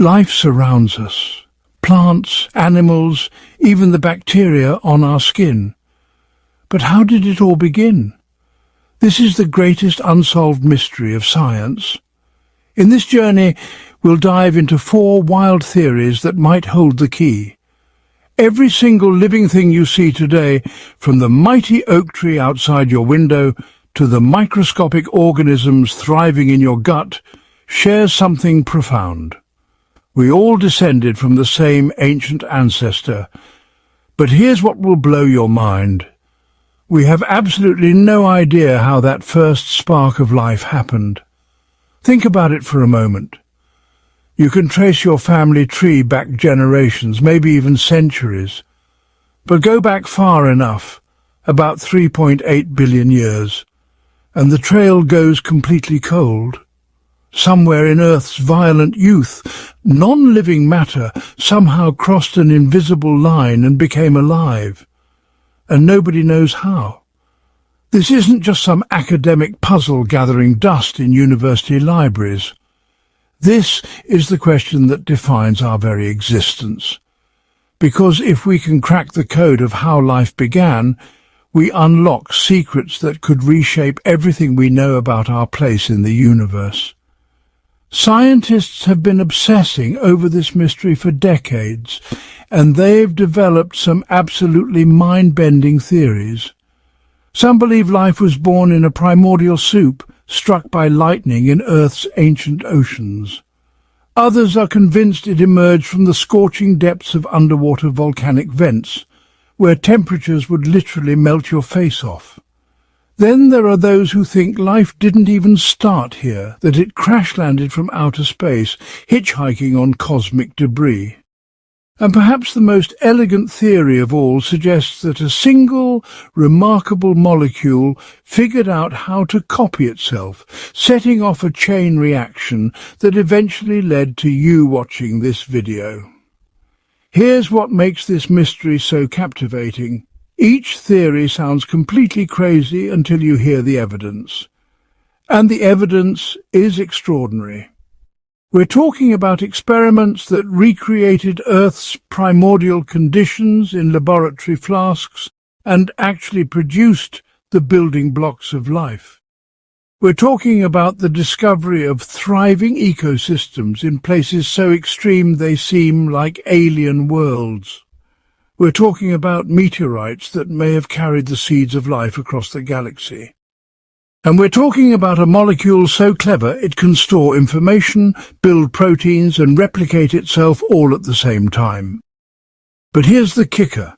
Life surrounds us. Plants, animals, even the bacteria on our skin. But how did it all begin? This is the greatest unsolved mystery of science. In this journey, we'll dive into 4 wild theories that might hold the key. Every single living thing you see today, from the mighty oak tree outside your window to the microscopic organisms thriving in your gut, shares something profound. We all descended from the same ancient ancestor. But here's what will blow your mind. We have absolutely no idea how that first spark of life happened. Think about it for a moment. You can trace your family tree back generations, maybe even centuries. But go back far enough, about 3.8 billion years, and the trail goes completely cold. Somewhere in Earth's violent youth, non-living matter somehow crossed an invisible line and became alive. And nobody knows how. This isn't just some academic puzzle gathering dust in university libraries. This is the question that defines our very existence. Because if we can crack the code of how life began, we unlock secrets that could reshape everything we know about our place in the universe. Scientists have been obsessing over this mystery for decades, and they've developed some absolutely mind-bending theories. Some believe life was born in a primordial soup struck by lightning in Earth's ancient oceans. Others are convinced it emerged from the scorching depths of underwater volcanic vents, where temperatures would literally melt your face off. Then there are those who think life didn't even start here, that it crash-landed from outer space, hitchhiking on cosmic debris. And perhaps the most elegant theory of all suggests that a single, remarkable molecule figured out how to copy itself, setting off a chain reaction that eventually led to you watching this video. Here's what makes this mystery so captivating. Each theory sounds completely crazy until you hear the evidence. And the evidence is extraordinary. We're talking about experiments that recreated Earth's primordial conditions in laboratory flasks and actually produced the building blocks of life. We're talking about the discovery of thriving ecosystems in places so extreme they seem like alien worlds. We're talking about meteorites that may have carried the seeds of life across the galaxy. And we're talking about a molecule so clever it can store information, build proteins, and replicate itself all at the same time. But here's the kicker.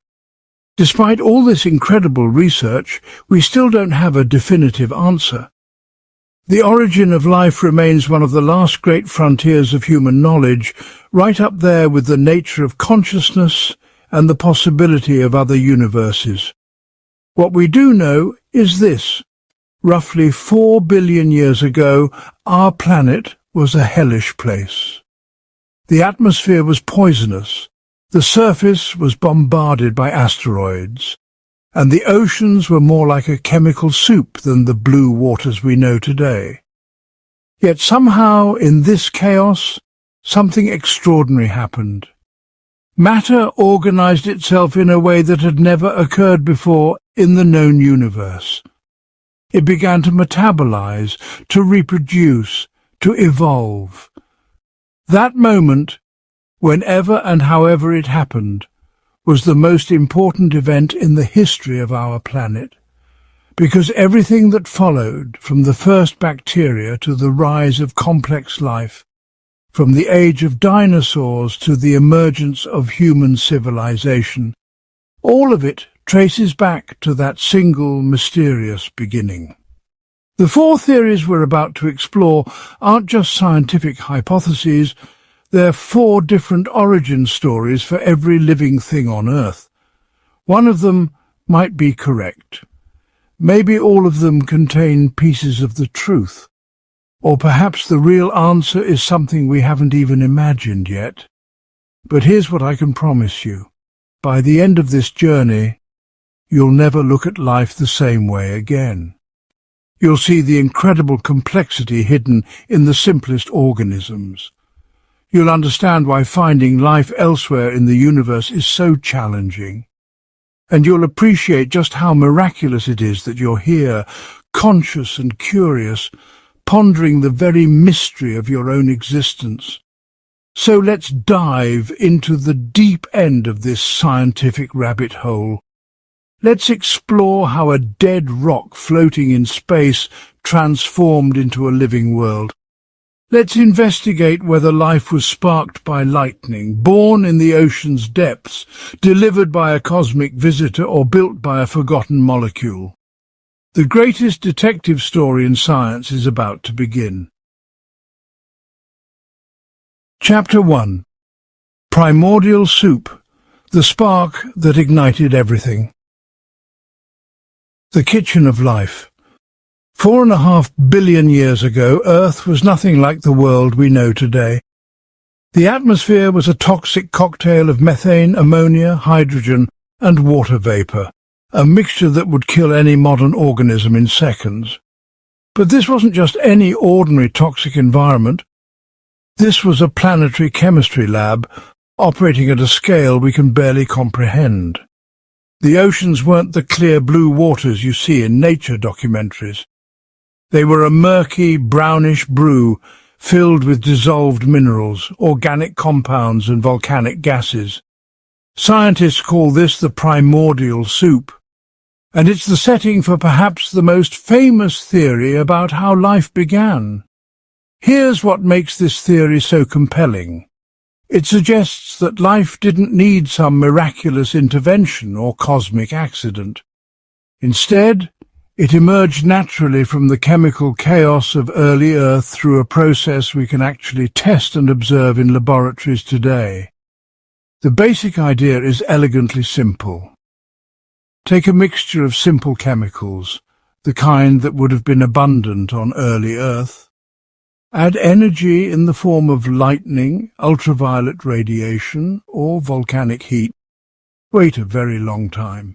Despite all this incredible research, we still don't have a definitive answer. The origin of life remains one of the last great frontiers of human knowledge, right up there with the nature of consciousness and the possibility of other universes. What we do know is this. Roughly 4 billion years ago, our planet was a hellish place. The atmosphere was poisonous, the surface was bombarded by asteroids, and the oceans were more like a chemical soup than the blue waters we know today. Yet somehow, in this chaos, something extraordinary happened. Matter organized itself in a way that had never occurred before in the known universe. It began to metabolize, to reproduce, to evolve. That moment, whenever and however it happened, was the most important event in the history of our planet. Because everything that followed, from the first bacteria to the rise of complex life, from the age of dinosaurs to the emergence of human civilization, all of it traces back to that single mysterious beginning. The 4 theories we're about to explore aren't just scientific hypotheses, they're 4 different origin stories for every living thing on Earth. One of them might be correct. Maybe all of them contain pieces of the truth. Or perhaps the real answer is something we haven't even imagined yet. But here's what I can promise you. By the end of this journey, you'll never look at life the same way again. You'll see the incredible complexity hidden in the simplest organisms. You'll understand why finding life elsewhere in the universe is so challenging. And you'll appreciate just how miraculous it is that you're here, conscious and curious, pondering the very mystery of your own existence. So let's dive into the deep end of this scientific rabbit hole. Let's explore how a dead rock floating in space transformed into a living world. Let's investigate whether life was sparked by lightning, born in the ocean's depths, delivered by a cosmic visitor, or built by a forgotten molecule. The greatest detective story in science is about to begin. Chapter 1. Primordial Soup, the spark that ignited everything. The kitchen of life. 4.5 billion years ago, Earth was nothing like the world we know today. The atmosphere was a toxic cocktail of methane, ammonia, hydrogen, and water vapor, a mixture that would kill any modern organism in seconds. But this wasn't just any ordinary toxic environment. This was a planetary chemistry lab, operating at a scale we can barely comprehend. The oceans weren't the clear blue waters you see in nature documentaries. They were a murky, brownish brew filled with dissolved minerals, organic compounds and volcanic gases. Scientists call this the primordial soup, and it's the setting for perhaps the most famous theory about how life began. Here's what makes this theory so compelling. It suggests that life didn't need some miraculous intervention or cosmic accident. Instead, it emerged naturally from the chemical chaos of early Earth through a process we can actually test and observe in laboratories today. The basic idea is elegantly simple. Take a mixture of simple chemicals, the kind that would have been abundant on early Earth. Add energy in the form of lightning, ultraviolet radiation, or volcanic heat. Wait a very long time.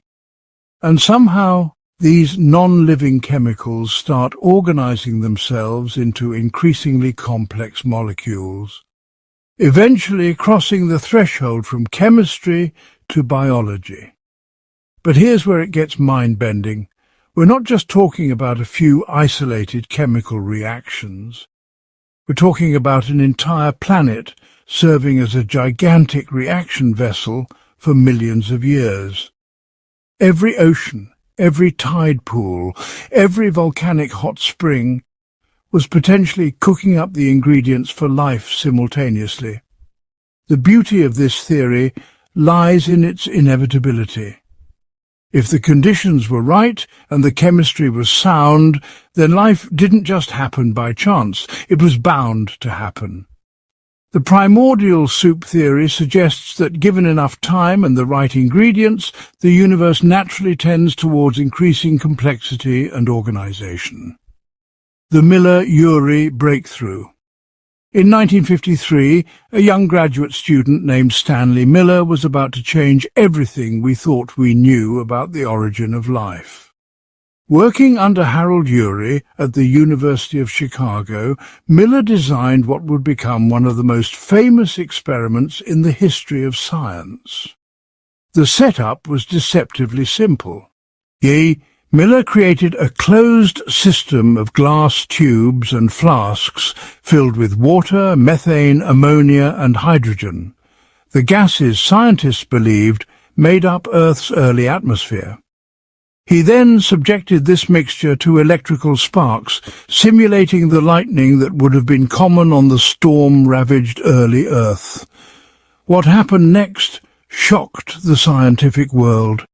And somehow, these non-living chemicals start organizing themselves into increasingly complex molecules, eventually crossing the threshold from chemistry to biology. But here's where it gets mind-bending. We're not just talking about a few isolated chemical reactions. We're talking about an entire planet serving as a gigantic reaction vessel for millions of years. Every ocean, every tide pool, every volcanic hot spring was potentially cooking up the ingredients for life simultaneously. The beauty of this theory lies in its inevitability. If the conditions were right and the chemistry was sound, then life didn't just happen by chance, it was bound to happen. The primordial soup theory suggests that given enough time and the right ingredients, the universe naturally tends towards increasing complexity and organization. The Miller-Urey breakthrough. In 1953, a young graduate student named Stanley Miller was about to change everything we thought we knew about the origin of life. Working under Harold Urey at the University of Chicago, Miller designed what would become one of the most famous experiments in the history of science. The setup was deceptively simple. Miller created a closed system of glass tubes and flasks filled with water, methane, ammonia, and hydrogen. The gases scientists believed made up Earth's early atmosphere. He then subjected this mixture to electrical sparks, simulating the lightning that would have been common on the storm-ravaged early Earth. What happened next shocked the scientific world.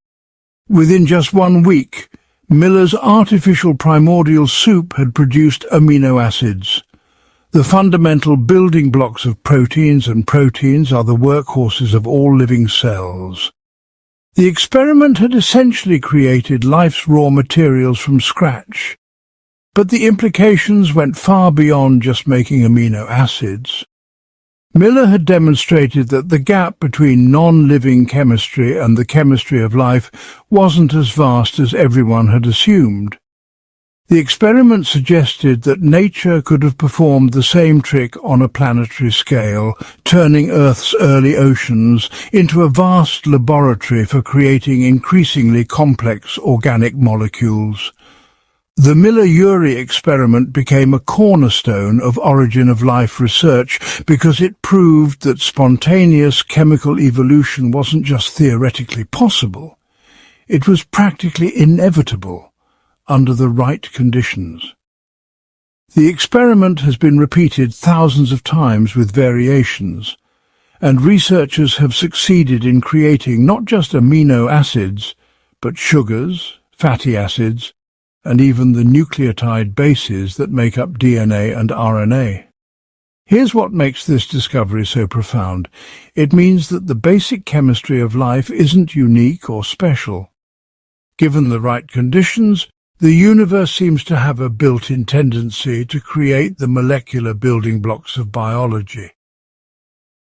Within just 1 week, Miller's artificial primordial soup had produced amino acids. The fundamental building blocks of proteins, and proteins are the workhorses of all living cells. The experiment had essentially created life's raw materials from scratch, but the implications went far beyond just making amino acids. Miller had demonstrated that the gap between non-living chemistry and the chemistry of life wasn't as vast as everyone had assumed. The experiment suggested that nature could have performed the same trick on a planetary scale, turning Earth's early oceans into a vast laboratory for creating increasingly complex organic molecules. The Miller-Urey experiment became a cornerstone of origin of life research because it proved that spontaneous chemical evolution wasn't just theoretically possible, it was practically inevitable under the right conditions. The experiment has been repeated thousands of times with variations, and researchers have succeeded in creating not just amino acids, but sugars, fatty acids, and even the nucleotide bases that make up DNA and RNA. Here's what makes this discovery so profound. It means that the basic chemistry of life isn't unique or special. Given the right conditions, the universe seems to have a built-in tendency to create the molecular building blocks of biology.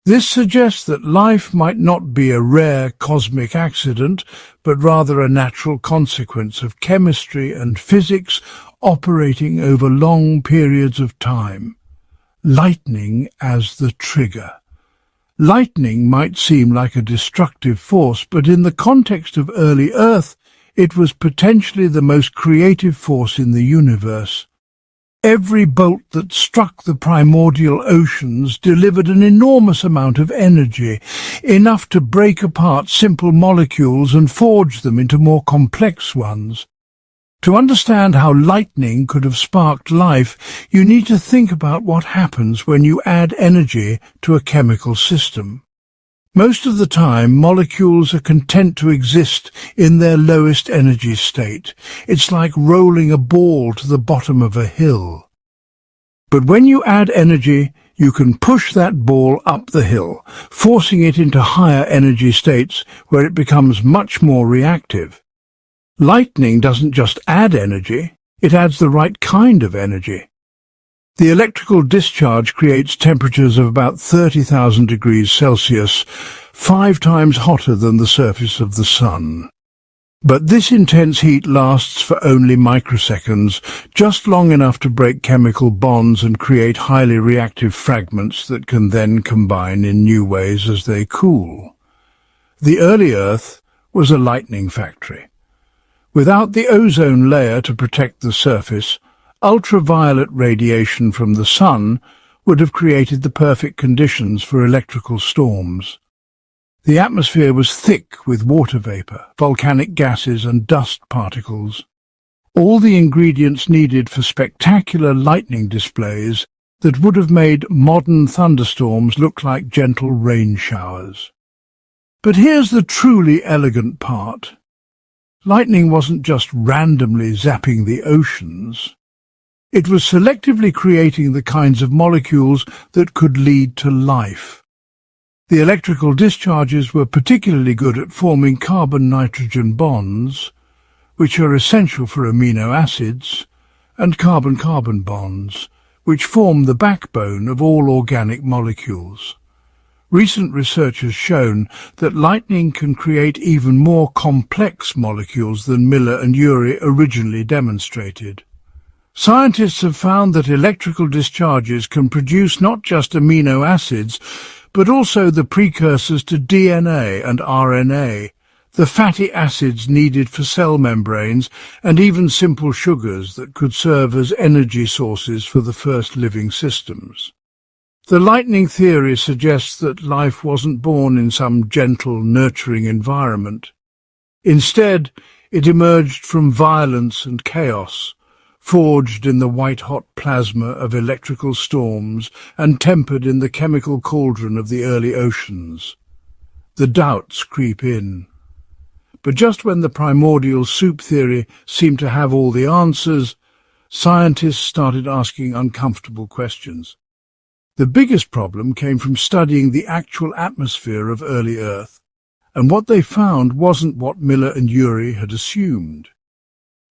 This suggests that life might not be a rare cosmic accident, but rather a natural consequence of chemistry and physics operating over long periods of time. Lightning as the trigger. Lightning might seem like a destructive force, but in the context of early Earth, it was potentially the most creative force in the universe. Every bolt that struck the primordial oceans delivered an enormous amount of energy, enough to break apart simple molecules and forge them into more complex ones. To understand how lightning could have sparked life, you need to think about what happens when you add energy to a chemical system. Most of the time, molecules are content to exist in their lowest energy state. It's like rolling a ball to the bottom of a hill. But when you add energy, you can push that ball up the hill, forcing it into higher energy states where it becomes much more reactive. Lightning doesn't just add energy, it adds the right kind of energy. The electrical discharge creates temperatures of about 30,000 degrees Celsius, 5 times hotter than the surface of the sun. But this intense heat lasts for only microseconds, just long enough to break chemical bonds and create highly reactive fragments that can then combine in new ways as they cool. The early Earth was a lightning factory. Without the ozone layer to protect the surface, ultraviolet radiation from the sun would have created the perfect conditions for electrical storms. The atmosphere was thick with water vapor, volcanic gases and dust particles, all the ingredients needed for spectacular lightning displays that would have made modern thunderstorms look like gentle rain showers. But here's the truly elegant part. Lightning wasn't just randomly zapping the oceans. It was selectively creating the kinds of molecules that could lead to life. The electrical discharges were particularly good at forming carbon-nitrogen bonds, which are essential for amino acids, and carbon-carbon bonds, which form the backbone of all organic molecules. Recent research has shown that lightning can create even more complex molecules than Miller and Urey originally demonstrated. Scientists have found that electrical discharges can produce not just amino acids, but also the precursors to DNA and RNA, the fatty acids needed for cell membranes, and even simple sugars that could serve as energy sources for the first living systems. The lightning theory suggests that life wasn't born in some gentle, nurturing environment. Instead, it emerged from violence and chaos, forged in the white-hot plasma of electrical storms and tempered in the chemical cauldron of the early oceans. The doubts creep in. But just when the primordial soup theory seemed to have all the answers, scientists started asking uncomfortable questions. The biggest problem came from studying the actual atmosphere of early Earth, and what they found wasn't what Miller and Urey had assumed.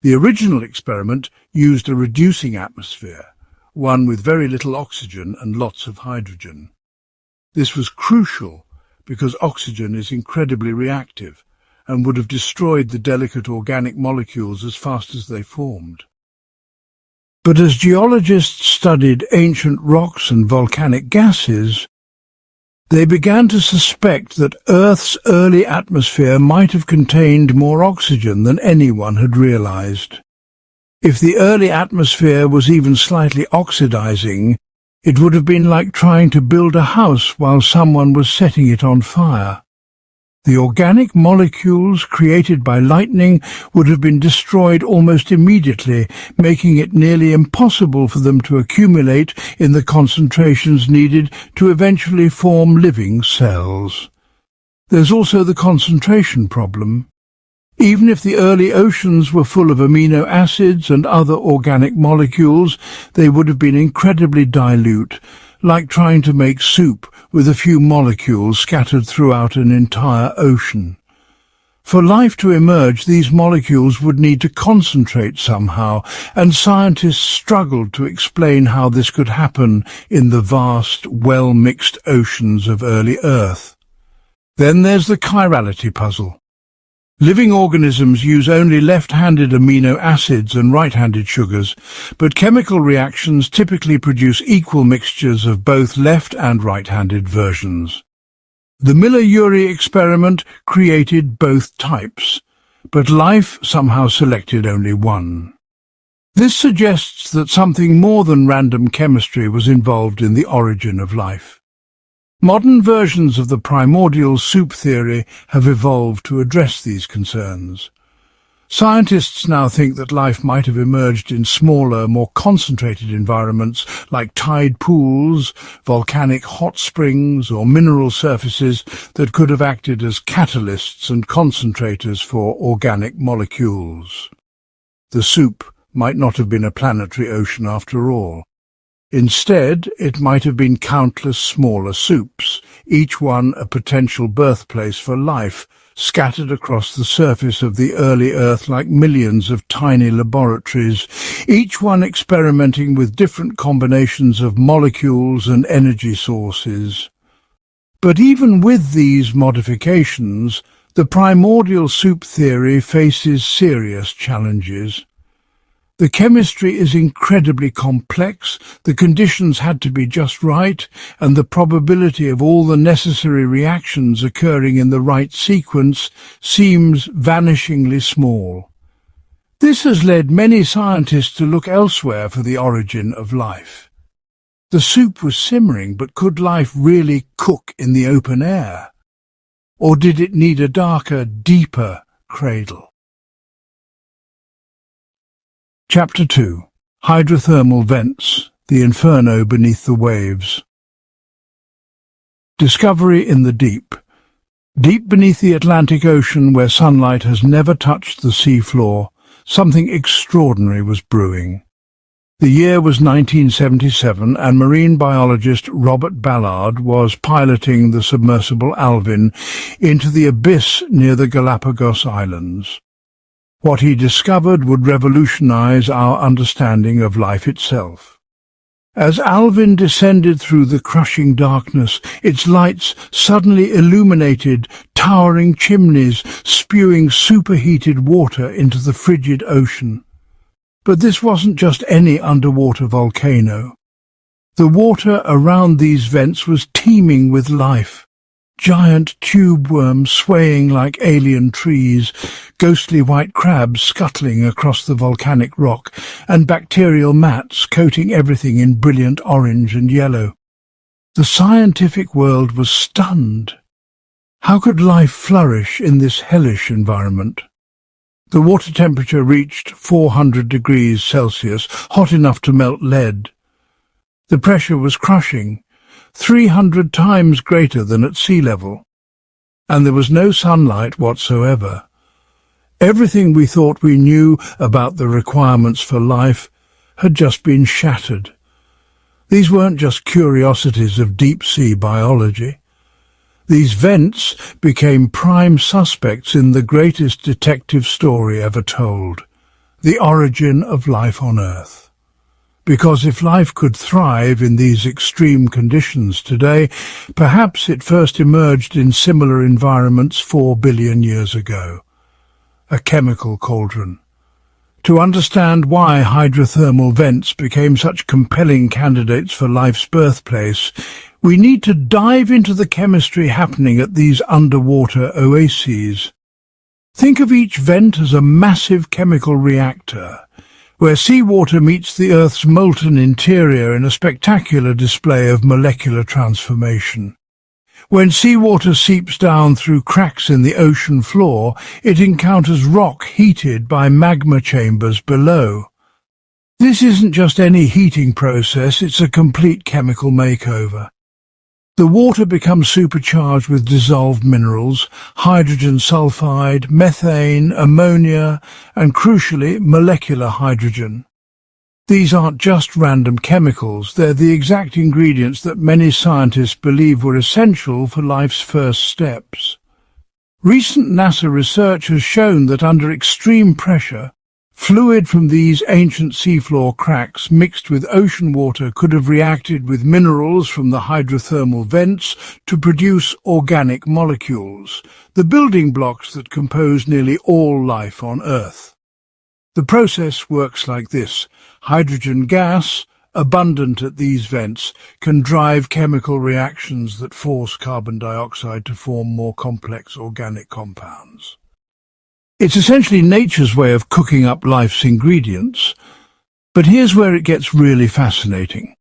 The original experiment used a reducing atmosphere, one with very little oxygen and lots of hydrogen. This was crucial because oxygen is incredibly reactive and would have destroyed the delicate organic molecules as fast as they formed. But as geologists studied ancient rocks and volcanic gases, they began to suspect that Earth's early atmosphere might have contained more oxygen than anyone had realized. If the early atmosphere was even slightly oxidizing, it would have been like trying to build a house while someone was setting it on fire. The organic molecules created by lightning would have been destroyed almost immediately, making it nearly impossible for them to accumulate in the concentrations needed to eventually form living cells. There's also the concentration problem. Even if the early oceans were full of amino acids and other organic molecules, they would have been incredibly dilute, like trying to make soup with a few molecules scattered throughout an entire ocean. For life to emerge, these molecules would need to concentrate somehow, and scientists struggled to explain how this could happen in the vast, well-mixed oceans of early Earth. Then there's the chirality puzzle. Living organisms use only left-handed amino acids and right-handed sugars, but chemical reactions typically produce equal mixtures of both left and right-handed versions. The Miller-Urey experiment created both types, but life somehow selected only one. This suggests that something more than random chemistry was involved in the origin of life. Modern versions of the primordial soup theory have evolved to address these concerns. Scientists now think that life might have emerged in smaller, more concentrated environments like tide pools, volcanic hot springs, or mineral surfaces that could have acted as catalysts and concentrators for organic molecules. The soup might not have been a planetary ocean after all. Instead, it might have been countless smaller soups, each one a potential birthplace for life, scattered across the surface of the early Earth like millions of tiny laboratories, each one experimenting with different combinations of molecules and energy sources. But even with these modifications, the primordial soup theory faces serious challenges. The chemistry is incredibly complex, the conditions had to be just right, and the probability of all the necessary reactions occurring in the right sequence seems vanishingly small. This has led many scientists to look elsewhere for the origin of life. The soup was simmering, but could life really cook in the open air? Or did it need a darker, deeper cradle? Chapter 2. Hydrothermal Vents, the Inferno Beneath the Waves. Discovery in the deep. Deep beneath the Atlantic Ocean, where sunlight has never touched the seafloor, something extraordinary was brewing. The year was 1977, and marine biologist Robert Ballard was piloting the submersible Alvin into the abyss near the Galapagos Islands. What he discovered would revolutionize our understanding of life itself. As Alvin descended through the crushing darkness, its lights suddenly illuminated towering chimneys spewing superheated water into the frigid ocean. But this wasn't just any underwater volcano. The water around these vents was teeming with life. Giant tube worms swaying like alien trees, ghostly white crabs scuttling across the volcanic rock, and bacterial mats coating everything in brilliant orange and yellow. The scientific world was stunned. How could life flourish in this hellish environment? The water temperature reached 400 degrees Celsius, hot enough to melt lead. The pressure was crushing, 300 times greater than at sea level, and there was no sunlight whatsoever. Everything we thought we knew about the requirements for life had just been shattered. These weren't just curiosities of deep-sea biology. These vents became prime suspects in the greatest detective story ever told, the origin of life on Earth. Because if life could thrive in these extreme conditions today, perhaps it first emerged in similar environments 4 billion years ago. A chemical cauldron. To understand why hydrothermal vents became such compelling candidates for life's birthplace, we need to dive into the chemistry happening at these underwater oases. Think of each vent as a massive chemical reactor, where seawater meets the Earth's molten interior in a spectacular display of molecular transformation. When seawater seeps down through cracks in the ocean floor, it encounters rock heated by magma chambers below. This isn't just any heating process, it's a complete chemical makeover. The water becomes supercharged with dissolved minerals, hydrogen sulfide, methane, ammonia, and crucially, molecular hydrogen. These aren't just random chemicals, they're the exact ingredients that many scientists believe were essential for life's first steps. Recent NASA research has shown that under extreme pressure, fluid from these ancient seafloor cracks mixed with ocean water could have reacted with minerals from the hydrothermal vents to produce organic molecules, the building blocks that compose nearly all life on Earth. The process works like this. Hydrogen gas, abundant at these vents, can drive chemical reactions that force carbon dioxide to form more complex organic compounds. It's essentially nature's way of cooking up life's ingredients. But here's where it gets really fascinating.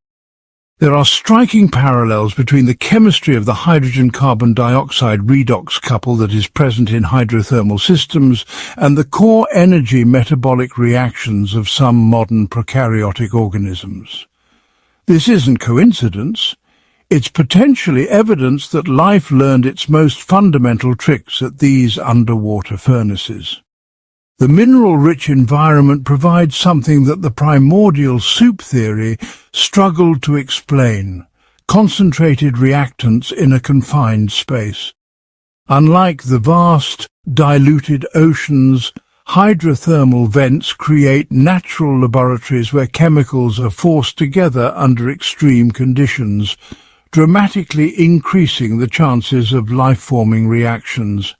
There are striking parallels between the chemistry of the hydrogen-carbon dioxide redox couple that is present in hydrothermal systems and the core energy metabolic reactions of some modern prokaryotic organisms. This isn't coincidence. It's potentially evidence that life learned its most fundamental tricks at these underwater furnaces. The mineral-rich environment provides something that the primordial soup theory struggled to explain: concentrated reactants in a confined space. Unlike the vast, diluted oceans, hydrothermal vents create natural laboratories where chemicals are forced together under extreme conditions, dramatically increasing the chances of life-forming reactions.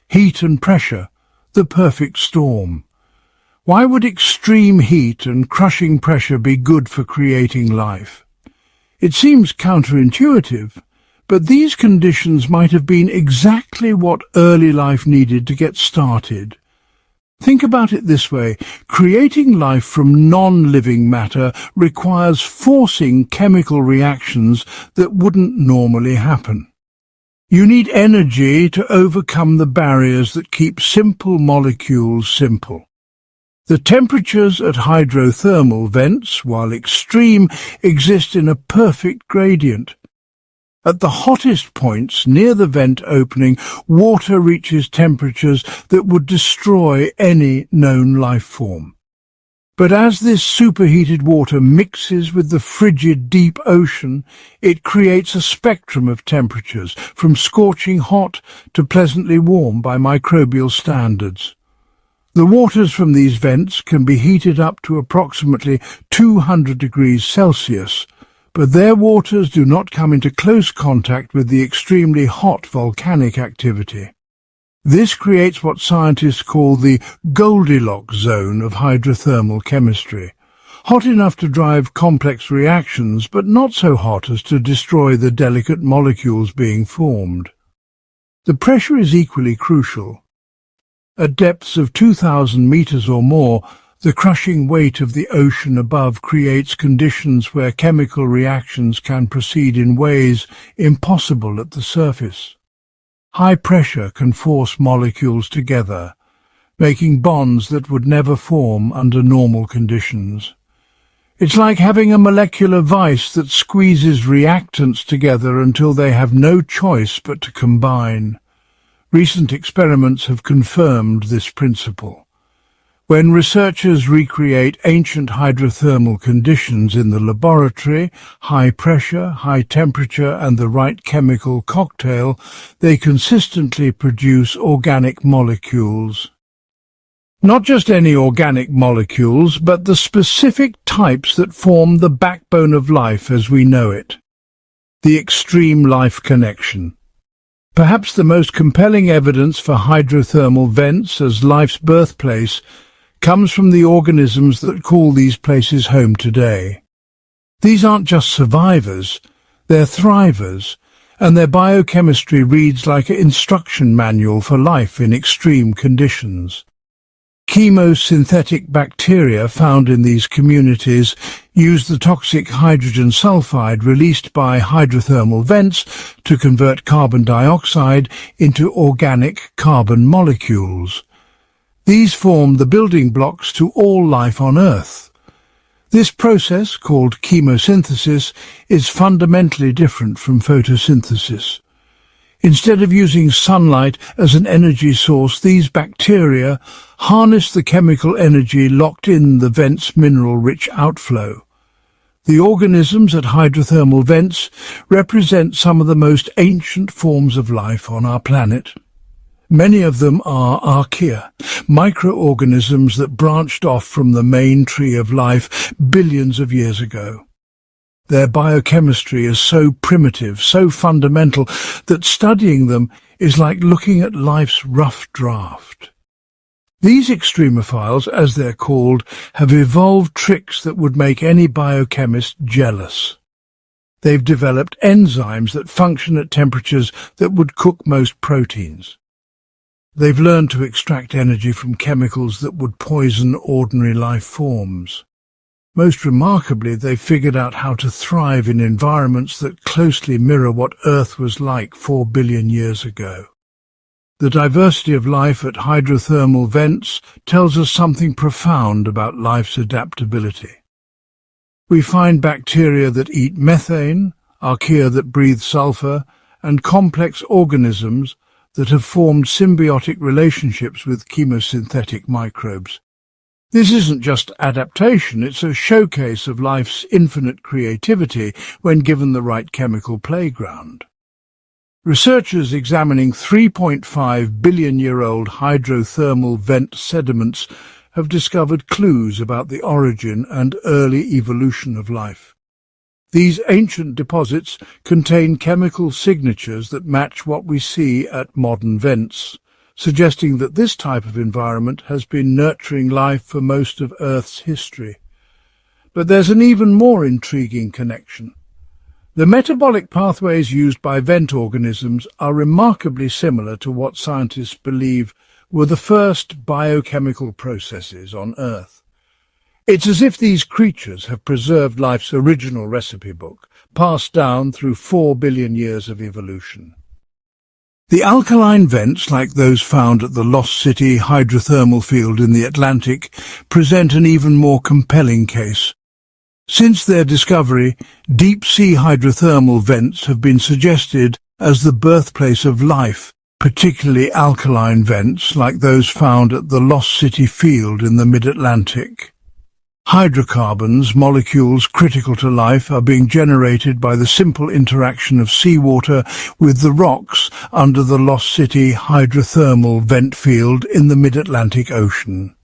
Heat and pressure, the perfect storm. Why would extreme heat and crushing pressure be good for creating life? It seems counterintuitive, but these conditions might have been exactly what early life needed to get started. Think about it this way: creating life from non-living matter requires forcing chemical reactions that wouldn't normally happen. You need energy to overcome the barriers that keep simple molecules simple. The temperatures at hydrothermal vents, while extreme, exist in a perfect gradient. At the hottest points near the vent opening, water reaches temperatures that would destroy any known life form. But as this superheated water mixes with the frigid deep ocean, it creates a spectrum of temperatures, from scorching hot to pleasantly warm by microbial standards. The waters from these vents can be heated up to approximately 200 degrees Celsius, but their waters do not come into close contact with the extremely hot volcanic activity. This creates what scientists call the Goldilocks zone of hydrothermal chemistry. Hot enough to drive complex reactions, but not so hot as to destroy the delicate molecules being formed. The pressure is equally crucial. At depths of 2,000 meters or more, the crushing weight of the ocean above creates conditions where chemical reactions can proceed in ways impossible at the surface. High pressure can force molecules together, making bonds that would never form under normal conditions. It's like having a molecular vice that squeezes reactants together until they have no choice but to combine. Recent experiments have confirmed this principle. When researchers recreate ancient hydrothermal conditions in the laboratory, high pressure, high temperature and the right chemical cocktail, they consistently produce organic molecules. Not just any organic molecules, but the specific types that form the backbone of life as we know it. The extreme life connection. Perhaps the most compelling evidence for hydrothermal vents as life's birthplace comes from the organisms that call these places home today. These aren't just survivors, they're thrivers, and their biochemistry reads like an instruction manual for life in extreme conditions. Chemosynthetic bacteria found in these communities use the toxic hydrogen sulfide released by hydrothermal vents to convert carbon dioxide into organic carbon molecules. These form the building blocks to all life on Earth. This process, called chemosynthesis, is fundamentally different from photosynthesis. Instead of using sunlight as an energy source, these bacteria harness the chemical energy locked in the vent's mineral-rich outflow. The organisms at hydrothermal vents represent some of the most ancient forms of life on our planet. Many of them are archaea, microorganisms that branched off from the main tree of life billions of years ago. Their biochemistry is so primitive, so fundamental, that studying them is like looking at life's rough draft. These extremophiles, as they're called, have evolved tricks that would make any biochemist jealous. They've developed enzymes that function at temperatures that would cook most proteins. They've learned to extract energy from chemicals that would poison ordinary life forms. Most remarkably, they've figured out how to thrive in environments that closely mirror what Earth was like 4 billion years ago. The diversity of life at hydrothermal vents tells us something profound about life's adaptability. We find bacteria that eat methane, archaea that breathe sulfur, and complex organisms that have formed symbiotic relationships with chemosynthetic microbes. This isn't just adaptation, it's a showcase of life's infinite creativity when given the right chemical playground. Researchers examining 3.5 billion-year-old hydrothermal vent sediments have discovered clues about the origin and early evolution of life. These ancient deposits contain chemical signatures that match what we see at modern vents, suggesting that this type of environment has been nurturing life for most of Earth's history. But there's an even more intriguing connection. The metabolic pathways used by vent organisms are remarkably similar to what scientists believe were the first biochemical processes on Earth. It's as if these creatures have preserved life's original recipe book, passed down through 4 billion years of evolution. The alkaline vents, like those found at the Lost City hydrothermal field in the Atlantic, present an even more compelling case. Since their discovery, deep-sea hydrothermal vents have been suggested as the birthplace of life, particularly alkaline vents like those found at the Lost City field in the mid-Atlantic. Hydrocarbons, molecules critical to life, are being generated by the simple interaction of seawater with the rocks under the Lost City hydrothermal vent field in the mid-Atlantic Ocean.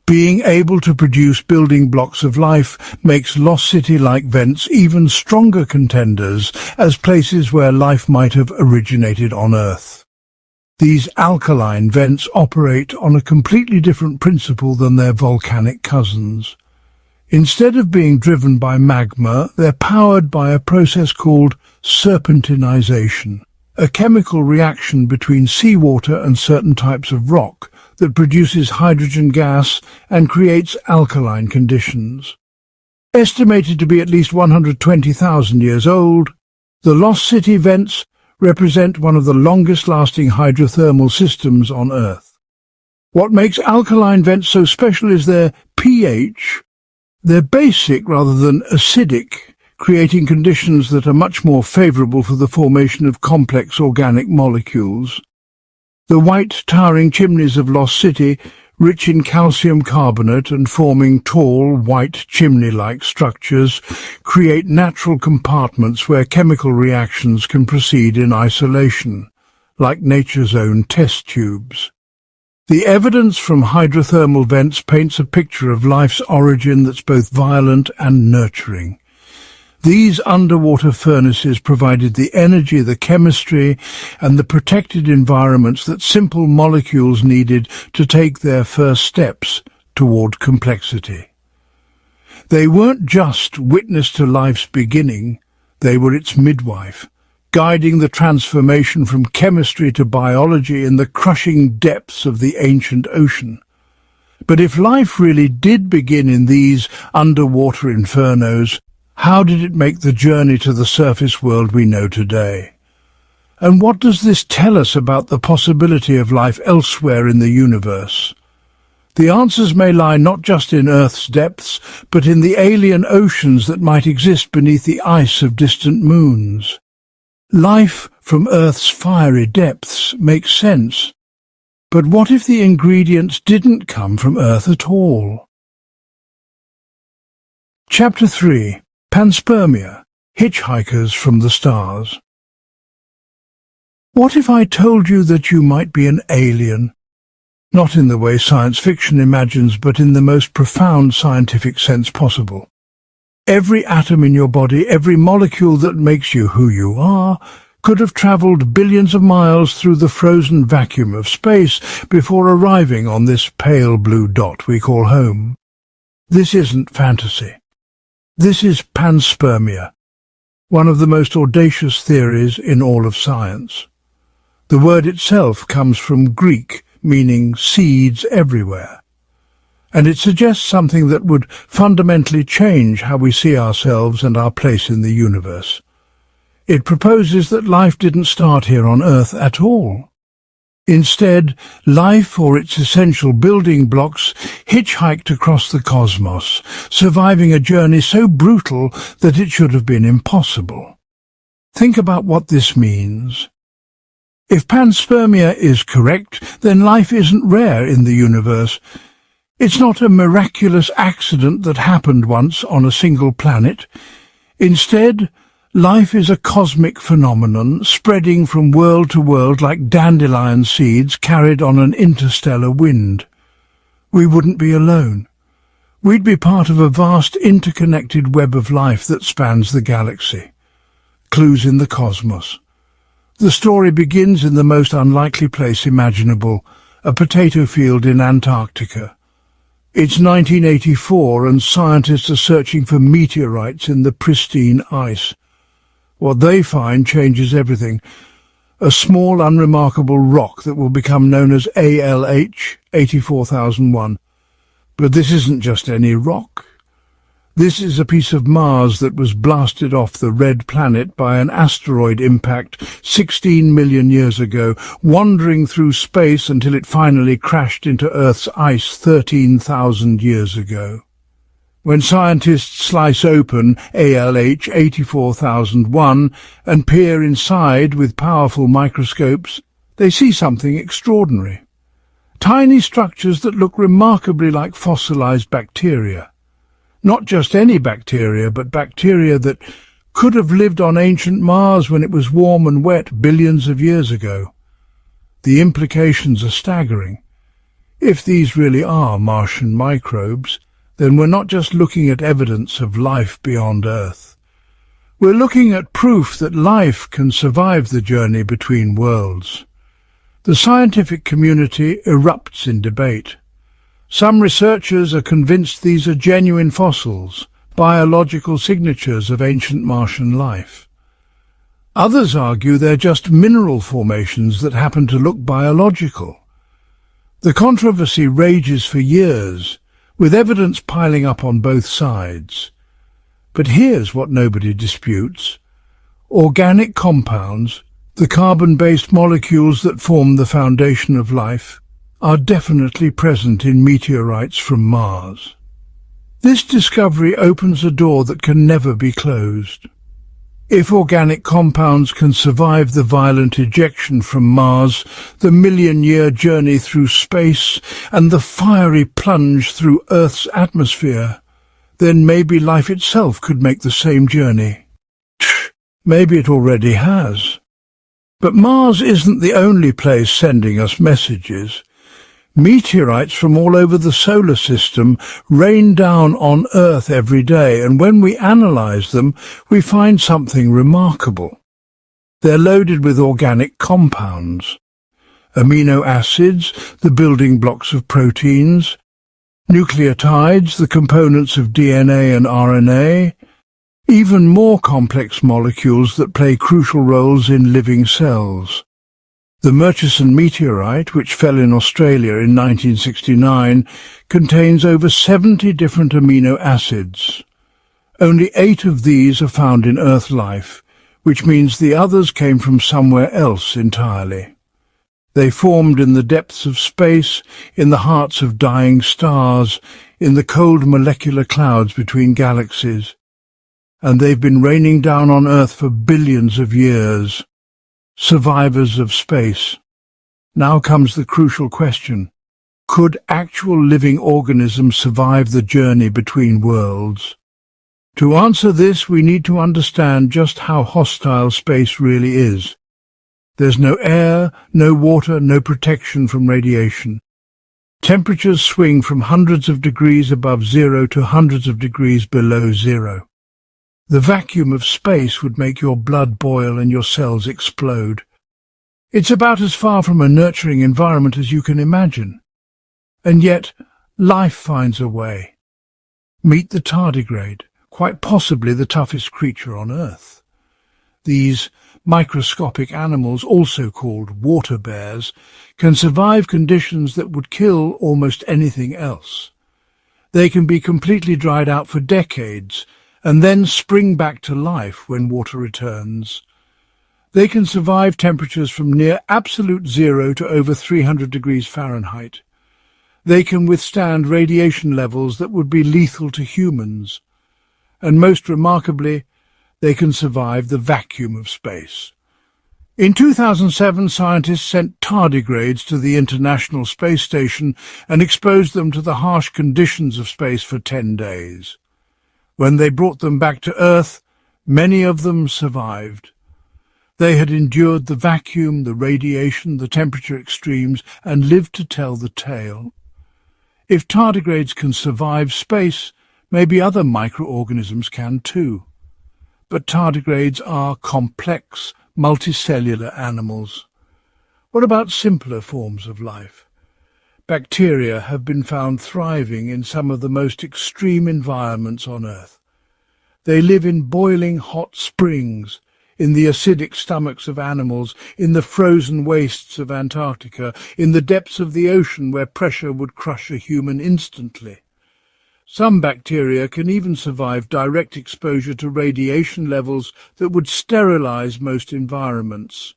Being able to produce building blocks of life makes Lost City-like vents even stronger contenders as places where life might have originated on Earth. These alkaline vents operate on a completely different principle than their volcanic cousins. Instead of being driven by magma, they're powered by a process called serpentinization, a chemical reaction between seawater and certain types of rock that produces hydrogen gas and creates alkaline conditions. Estimated to be at least 120,000 years old, the Lost City vents represent one of the longest-lasting hydrothermal systems on Earth. What makes alkaline vents so special is their pH. They're basic rather than acidic, creating conditions that are much more favorable for the formation of complex organic molecules. The white towering chimneys of Lost City, rich in calcium carbonate and forming tall, white chimney-like structures, create natural compartments where chemical reactions can proceed in isolation, like nature's own test tubes. The evidence from hydrothermal vents paints a picture of life's origin that's both violent and nurturing. These underwater furnaces provided the energy, the chemistry, and the protected environments that simple molecules needed to take their first steps toward complexity. They weren't just witness to life's beginning, they were its midwife, guiding the transformation from chemistry to biology in the crushing depths of the ancient ocean. But if life really did begin in these underwater infernos, how did it make the journey to the surface world we know today? And what does this tell us about the possibility of life elsewhere in the universe? The answers may lie not just in Earth's depths, but in the alien oceans that might exist beneath the ice of distant moons. Life from Earth's fiery depths makes sense. But what if the ingredients didn't come from Earth at all? Chapter 3. Panspermia, Hitchhikers from the Stars. What if I told you that you might be an alien? Not in the way science fiction imagines, but in the most profound scientific sense possible. Every atom in your body, every molecule that makes you who you are, could have travelled billions of miles through the frozen vacuum of space before arriving on this pale blue dot we call home. This isn't fantasy. This is panspermia, one of the most audacious theories in all of science. The word itself comes from Greek, meaning seeds everywhere, and it suggests something that would fundamentally change how we see ourselves and our place in the universe. It proposes that life didn't start here on Earth at all. Instead, life, or its essential building blocks, hitchhiked across the cosmos, surviving a journey so brutal that it should have been impossible. Think about what this means. If panspermia is correct, then life isn't rare in the universe. It's not a miraculous accident that happened once on a single planet. Instead, life is a cosmic phenomenon spreading from world to world like dandelion seeds carried on an interstellar wind. We wouldn't be alone. We'd be part of a vast interconnected web of life that spans the galaxy. Clues in the cosmos. The story begins in the most unlikely place imaginable, a potato field in Antarctica. It's 1984 and scientists are searching for meteorites in the pristine ice. What they find changes everything. A small, unremarkable rock that will become known as ALH 84001. But this isn't just any rock. This is a piece of Mars that was blasted off the red planet by an asteroid impact 16 million years ago, wandering through space until it finally crashed into Earth's ice 13,000 years ago. When scientists slice open ALH 84001 and peer inside with powerful microscopes, they see something extraordinary. Tiny structures that look remarkably like fossilized bacteria. Not just any bacteria, but bacteria that could have lived on ancient Mars when it was warm and wet billions of years ago. The implications are staggering. If these really are Martian microbes, then we're not just looking at evidence of life beyond Earth. We're looking at proof that life can survive the journey between worlds. The scientific community erupts in debate. Some researchers are convinced these are genuine fossils, biological signatures of ancient Martian life. Others argue they're just mineral formations that happen to look biological. The controversy rages for years, with evidence piling up on both sides. But here's what nobody disputes. Organic compounds, the carbon-based molecules that form the foundation of life, are definitely present in meteorites from Mars. This discovery opens a door that can never be closed. If organic compounds can survive the violent ejection from Mars, the million-year journey through space, and the fiery plunge through Earth's atmosphere, then maybe life itself could make the same journey. Maybe it already has. But Mars isn't the only place sending us messages. Meteorites from all over the solar system rain down on Earth every day, and when we analyze them, we find something remarkable. They're loaded with organic compounds. Amino acids, the building blocks of proteins. nucleotides, the components of DNA and RNA, even more complex molecules that play crucial roles in living cells. The Murchison meteorite, which fell in Australia in 1969, contains over 70 different amino acids. Only 8 of these are found in Earth life, which means the others came from somewhere else entirely. They formed in the depths of space, in the hearts of dying stars, in the cold molecular clouds between galaxies. And they've been raining down on Earth for billions of years. Survivors of space. Now comes the crucial question. Could actual living organisms survive the journey between worlds? To answer this, we need to understand just how hostile space really is. There's no air, no water, no protection from radiation. Temperatures swing from hundreds of degrees above zero to hundreds of degrees below zero. The vacuum of space would make your blood boil and your cells explode. It's about as far from a nurturing environment as you can imagine. And yet, life finds a way. Meet the tardigrade, quite possibly the toughest creature on Earth. These microscopic animals, also called water bears, can survive conditions that would kill almost anything else. They can be completely dried out for decades, and then spring back to life when water returns. They can survive temperatures from near absolute zero to over 300 degrees Fahrenheit. They can withstand radiation levels that would be lethal to humans. And most remarkably, they can survive the vacuum of space. In 2007, scientists sent tardigrades to the International Space Station and exposed them to the harsh conditions of space for 10 days. When they brought them back to Earth, many of them survived. They had endured the vacuum, the radiation, the temperature extremes, and lived to tell the tale. If tardigrades can survive space, maybe other microorganisms can too. But tardigrades are complex, multicellular animals. What about simpler forms of life? Bacteria have been found thriving in some of the most extreme environments on Earth. They live in boiling hot springs, in the acidic stomachs of animals, in the frozen wastes of Antarctica, in the depths of the ocean where pressure would crush a human instantly. Some bacteria can even survive direct exposure to radiation levels that would sterilize most environments.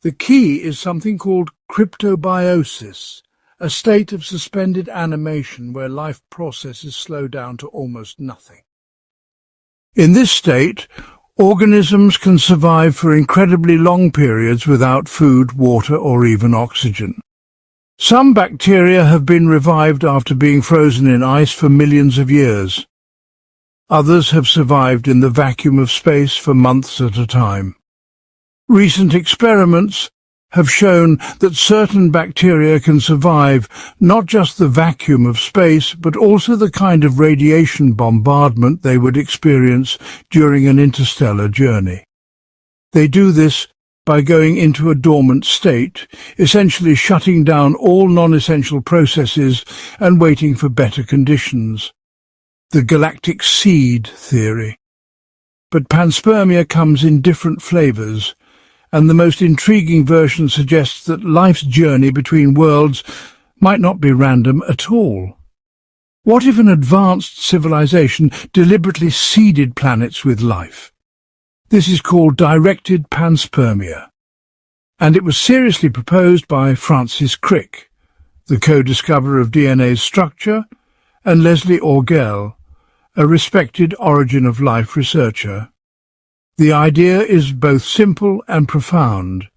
The key is something called cryptobiosis, a state of suspended animation where life processes slow down to almost nothing. In this state, organisms can survive for incredibly long periods without food, water, or even oxygen. Some bacteria have been revived after being frozen in ice for millions of years. Others have survived in the vacuum of space for months at a time. Recent experiments have shown that certain bacteria can survive not just the vacuum of space, but also the kind of radiation bombardment they would experience during an interstellar journey. They do this by going into a dormant state, essentially shutting down all non-essential processes and waiting for better conditions. The galactic seed theory. But panspermia comes in different flavors, and the most intriguing version suggests that life's journey between worlds might not be random at all. What if an advanced civilization deliberately seeded planets with life? This is called directed panspermia, and it was seriously proposed by Francis Crick, the co-discoverer of DNA's structure, and Leslie Orgel, a respected origin-of-life researcher. The idea is both simple and profound.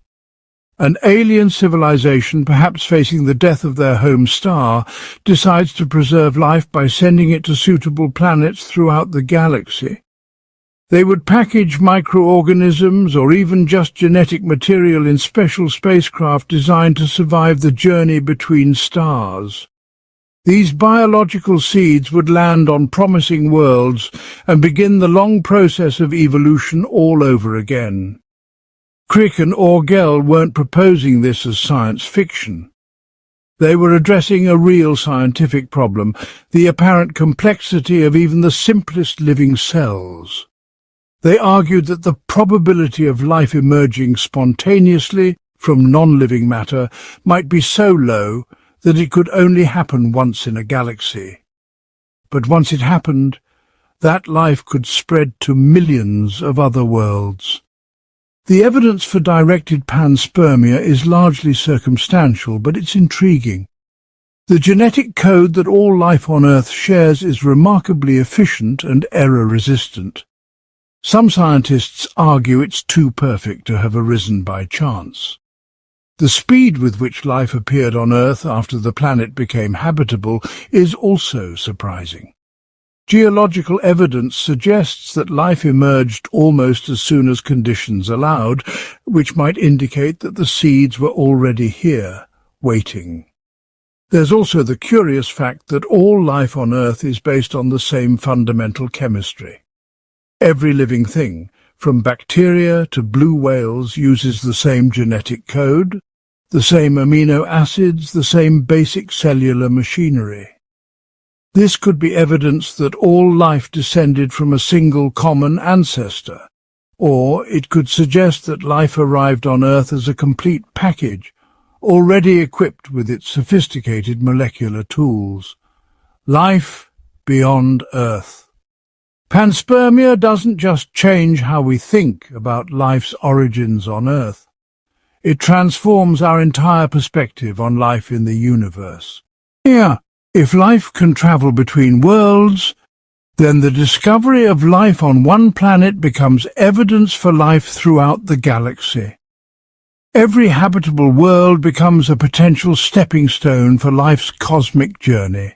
An alien civilization, perhaps facing the death of their home star, decides to preserve life by sending it to suitable planets throughout the galaxy. They would package microorganisms or even just genetic material in special spacecraft designed to survive the journey between stars. These biological seeds would land on promising worlds and begin the long process of evolution all over again. Crick and Orgel weren't proposing this as science fiction. They were addressing a real scientific problem, the apparent complexity of even the simplest living cells. They argued that the probability of life emerging spontaneously from non-living matter might be so low that it could only happen once in a galaxy. But once it happened, that life could spread to millions of other worlds. The evidence for directed panspermia is largely circumstantial, but it's intriguing. The genetic code that all life on Earth shares is remarkably efficient and error-resistant. Some scientists argue it's too perfect to have arisen by chance. The speed with which life appeared on Earth after the planet became habitable is also surprising. Geological evidence suggests that life emerged almost as soon as conditions allowed, which might indicate that the seeds were already here, waiting. There's also the curious fact that all life on Earth is based on the same fundamental chemistry. Every living thing, from bacteria to blue whales, uses the same genetic code, the same amino acids, the same basic cellular machinery. This could be evidence that all life descended from a single common ancestor, or it could suggest that life arrived on Earth as a complete package, already equipped with its sophisticated molecular tools. Life beyond Earth. Panspermia doesn't just change how we think about life's origins on Earth. It transforms our entire perspective on life in the universe. Here, if life can travel between worlds, then the discovery of life on one planet becomes evidence for life throughout the galaxy. Every habitable world becomes a potential stepping stone for life's cosmic journey.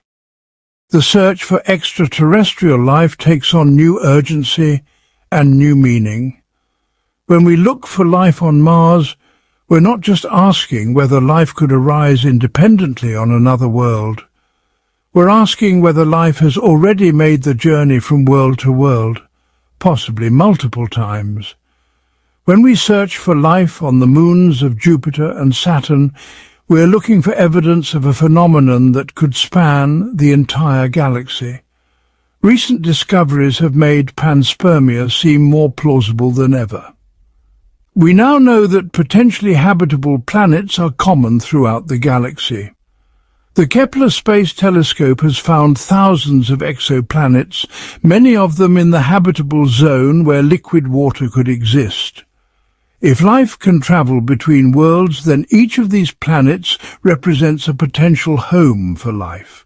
The search for extraterrestrial life takes on new urgency and new meaning. When we look for life on Mars, we're not just asking whether life could arise independently on another world. We're asking whether life has already made the journey from world to world, possibly multiple times. When we search for life on the moons of Jupiter and Saturn, we're looking for evidence of a phenomenon that could span the entire galaxy. Recent discoveries have made panspermia seem more plausible than ever. We now know that potentially habitable planets are common throughout the galaxy. The Kepler Space Telescope has found thousands of exoplanets, many of them in the habitable zone where liquid water could exist. If life can travel between worlds, then each of these planets represents a potential home for life.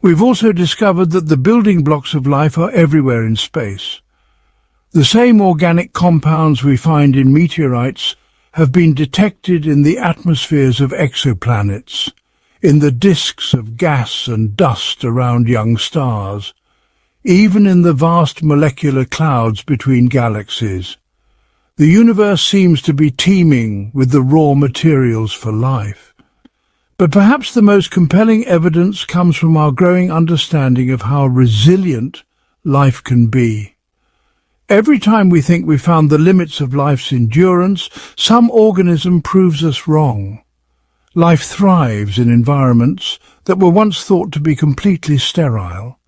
We've also discovered that the building blocks of life are everywhere in space. The same organic compounds we find in meteorites have been detected in the atmospheres of exoplanets, in the disks of gas and dust around young stars, even in the vast molecular clouds between galaxies. The universe seems to be teeming with the raw materials for life. But perhaps the most compelling evidence comes from our growing understanding of how resilient life can be. Every time we think we've found the limits of life's endurance, some organism proves us wrong. Life thrives in environments that were once thought to be completely sterile.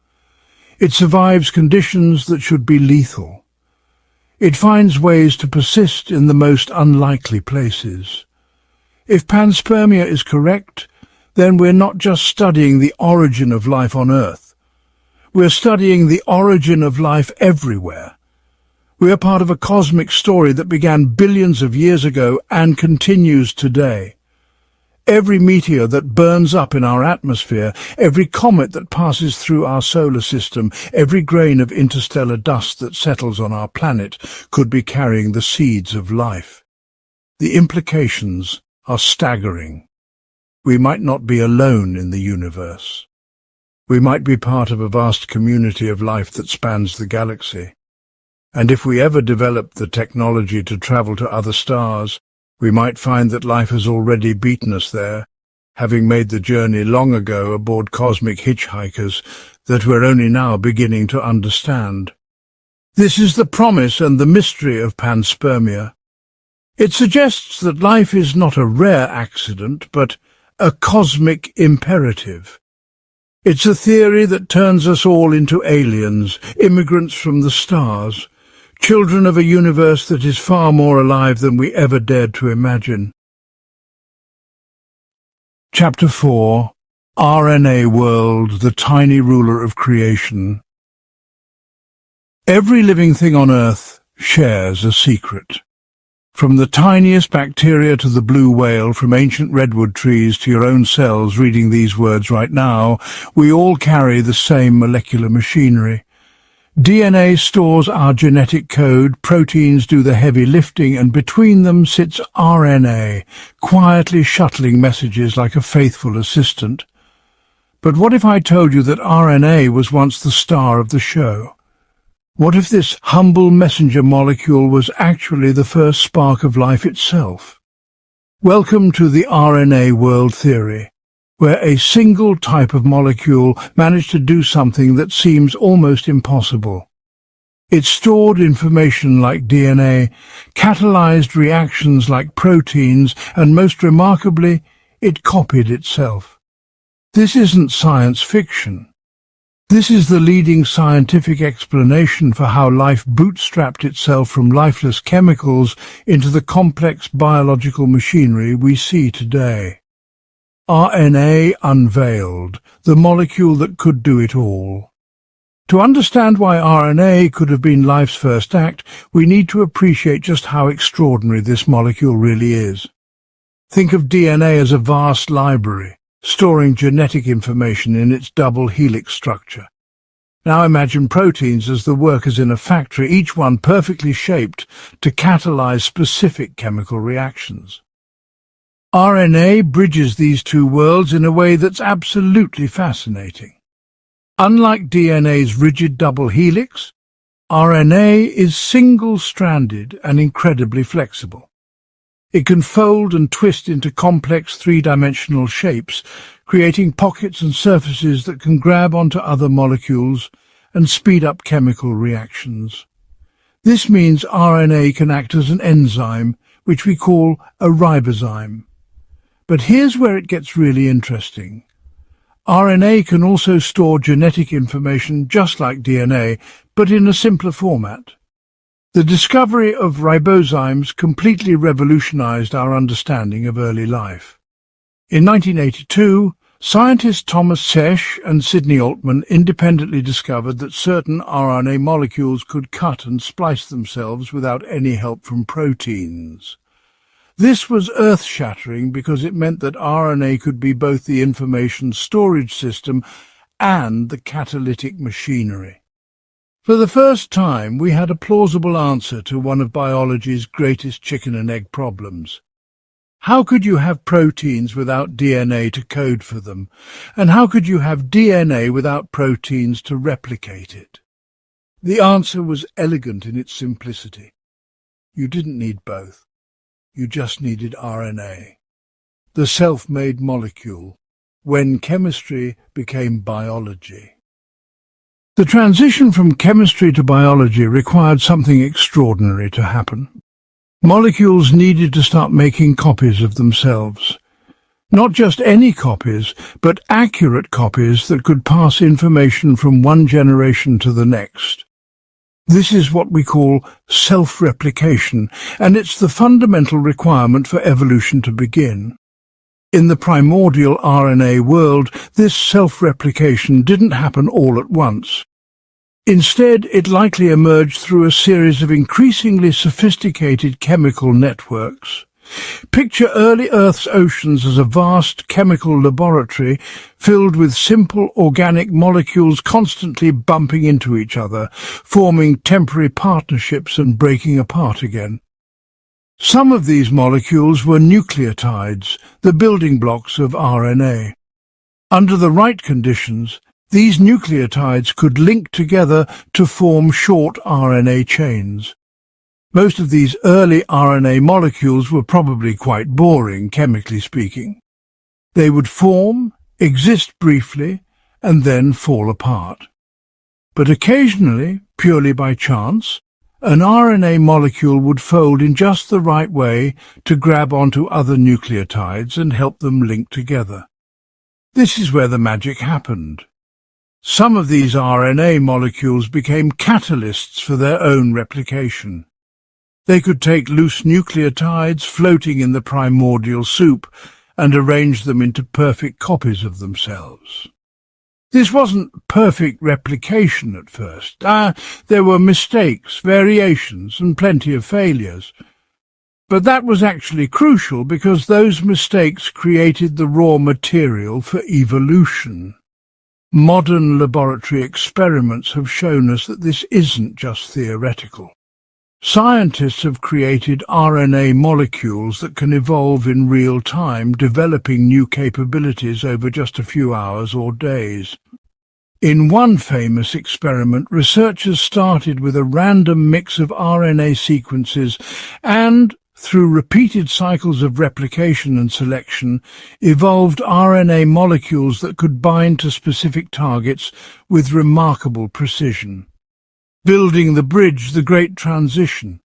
It survives conditions that should be lethal. It finds ways to persist in the most unlikely places. If panspermia is correct, then we're not just studying the origin of life on Earth. We're studying the origin of life everywhere. We are part of a cosmic story that began billions of years ago and continues today. Every meteor that burns up in our atmosphere, every comet that passes through our solar system, every grain of interstellar dust that settles on our planet could be carrying the seeds of life. The implications are staggering. We might not be alone in the universe. We might be part of a vast community of life that spans the galaxy. And if we ever develop the technology to travel to other stars, we might find that life has already beaten us there, having made the journey long ago aboard cosmic hitchhikers that we're only now beginning to understand. This is the promise and the mystery of panspermia. It suggests that life is not a rare accident, but a cosmic imperative. It's a theory that turns us all into aliens, immigrants from the stars, children of a universe that is far more alive than we ever dared to imagine. Chapter 4. RNA World, the Tiny Ruler of Creation. Every living thing on Earth shares a secret. From the tiniest bacteria to the blue whale, from ancient redwood trees to your own cells reading these words right now, we all carry the same molecular machinery. DNA stores our genetic code, proteins do the heavy lifting, and between them sits RNA, quietly shuttling messages like a faithful assistant. But what if I told you that RNA was once the star of the show? What if this humble messenger molecule was actually the first spark of life itself? Welcome to the RNA world theory, where a single type of molecule managed to do something that seems almost impossible. It stored information like DNA, catalyzed reactions like proteins, and most remarkably, it copied itself. This isn't science fiction. This is the leading scientific explanation for how life bootstrapped itself from lifeless chemicals into the complex biological machinery we see today. RNA unveiled, the molecule that could do it all. To understand why RNA could have been life's first act, we need to appreciate just how extraordinary this molecule really is. Think of DNA as a vast library, storing genetic information in its double helix structure. Now imagine proteins as the workers in a factory, each one perfectly shaped to catalyze specific chemical reactions. RNA bridges these two worlds in a way that's absolutely fascinating. Unlike DNA's rigid double helix, RNA is single-stranded and incredibly flexible. It can fold and twist into complex three-dimensional shapes, creating pockets and surfaces that can grab onto other molecules and speed up chemical reactions. This means RNA can act as an enzyme, which we call a ribozyme. But here's where it gets really interesting. RNA can also store genetic information just like DNA, but in a simpler format. The discovery of ribozymes completely revolutionized our understanding of early life. In 1982, scientists Thomas Sesh and Sidney Altman independently discovered that certain RNA molecules could cut and splice themselves without any help from proteins. This was earth-shattering because it meant that RNA could be both the information storage system and the catalytic machinery. For the first time, we had a plausible answer to one of biology's greatest chicken and egg problems. How could you have proteins without DNA to code for them? And how could you have DNA without proteins to replicate it? The answer was elegant in its simplicity. You didn't need both. You just needed RNA, the self-made molecule, when chemistry became biology. The transition from chemistry to biology required something extraordinary to happen. Molecules needed to start making copies of themselves. Not just any copies, but accurate copies that could pass information from one generation to the next. This is what we call self-replication, and it's the fundamental requirement for evolution to begin. In the primordial RNA world, this self-replication didn't happen all at once. Instead, it likely emerged through a series of increasingly sophisticated chemical networks. Picture early Earth's oceans as a vast chemical laboratory filled with simple organic molecules constantly bumping into each other, forming temporary partnerships and breaking apart again. Some of these molecules were nucleotides, the building blocks of RNA. Under the right conditions, these nucleotides could link together to form short RNA chains. Most of these early RNA molecules were probably quite boring, chemically speaking. They would form, exist briefly, and then fall apart. But occasionally, purely by chance, An RNA molecule would fold in just the right way to grab onto other nucleotides and help them link together. This is where the magic happened. Some of these RNA molecules became catalysts for their own replication. They could take loose nucleotides floating in the primordial soup and arrange them into perfect copies of themselves. This wasn't perfect replication at first. There were mistakes, variations, and plenty of failures. But that was actually crucial because those mistakes created the raw material for evolution. Modern laboratory experiments have shown us that this isn't just theoretical. Scientists have created RNA molecules that can evolve in real time, developing new capabilities over just a few hours or days. In one famous experiment, researchers started with a random mix of RNA sequences and, through repeated cycles of replication and selection, evolved RNA molecules that could bind to specific targets with remarkable precision. Building the bridge, the great transition.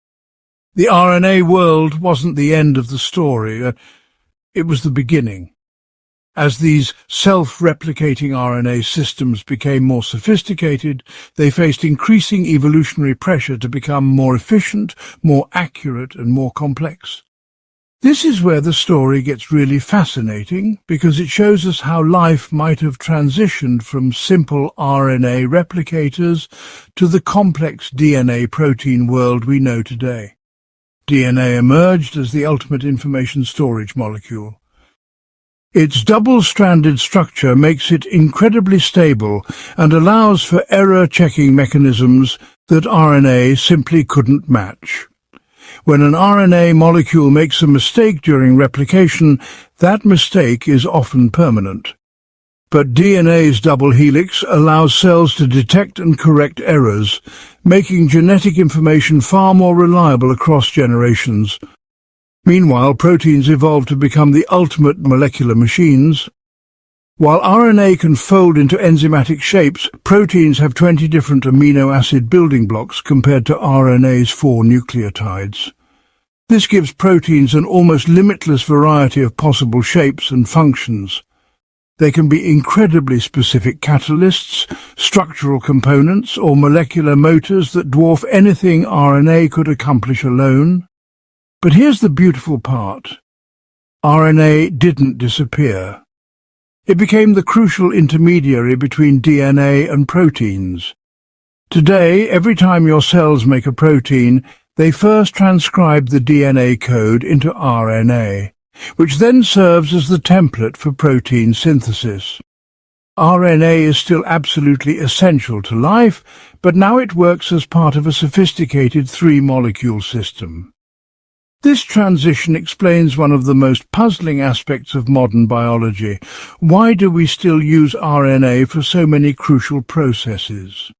The RNA world wasn't the end of the story, it was the beginning. As these self-replicating RNA systems became more sophisticated, they faced increasing evolutionary pressure to become more efficient, more accurate, and more complex. This is where the story gets really fascinating, because it shows us how life might have transitioned from simple RNA replicators to the complex DNA protein world we know today. DNA emerged as the ultimate information storage molecule. Its double-stranded structure makes it incredibly stable and allows for error-checking mechanisms that RNA simply couldn't match. When an RNA molecule makes a mistake during replication, that mistake is often permanent. But DNA's double helix allows cells to detect and correct errors, making genetic information far more reliable across generations. Meanwhile, proteins evolved to become the ultimate molecular machines. While RNA can fold into enzymatic shapes, proteins have 20 different amino acid building blocks compared to RNA's 4 nucleotides. This gives proteins an almost limitless variety of possible shapes and functions. They can be incredibly specific catalysts, structural components, or molecular motors that dwarf anything RNA could accomplish alone. But here's the beautiful part. RNA didn't disappear. It became the crucial intermediary between DNA and proteins. Today, every time your cells make a protein, they first transcribe the DNA code into RNA, which then serves as the template for protein synthesis. RNA is still absolutely essential to life, but now it works as part of a sophisticated 3-molecule system. This transition explains one of the most puzzling aspects of modern biology. Why do we still use RNA for so many crucial processes?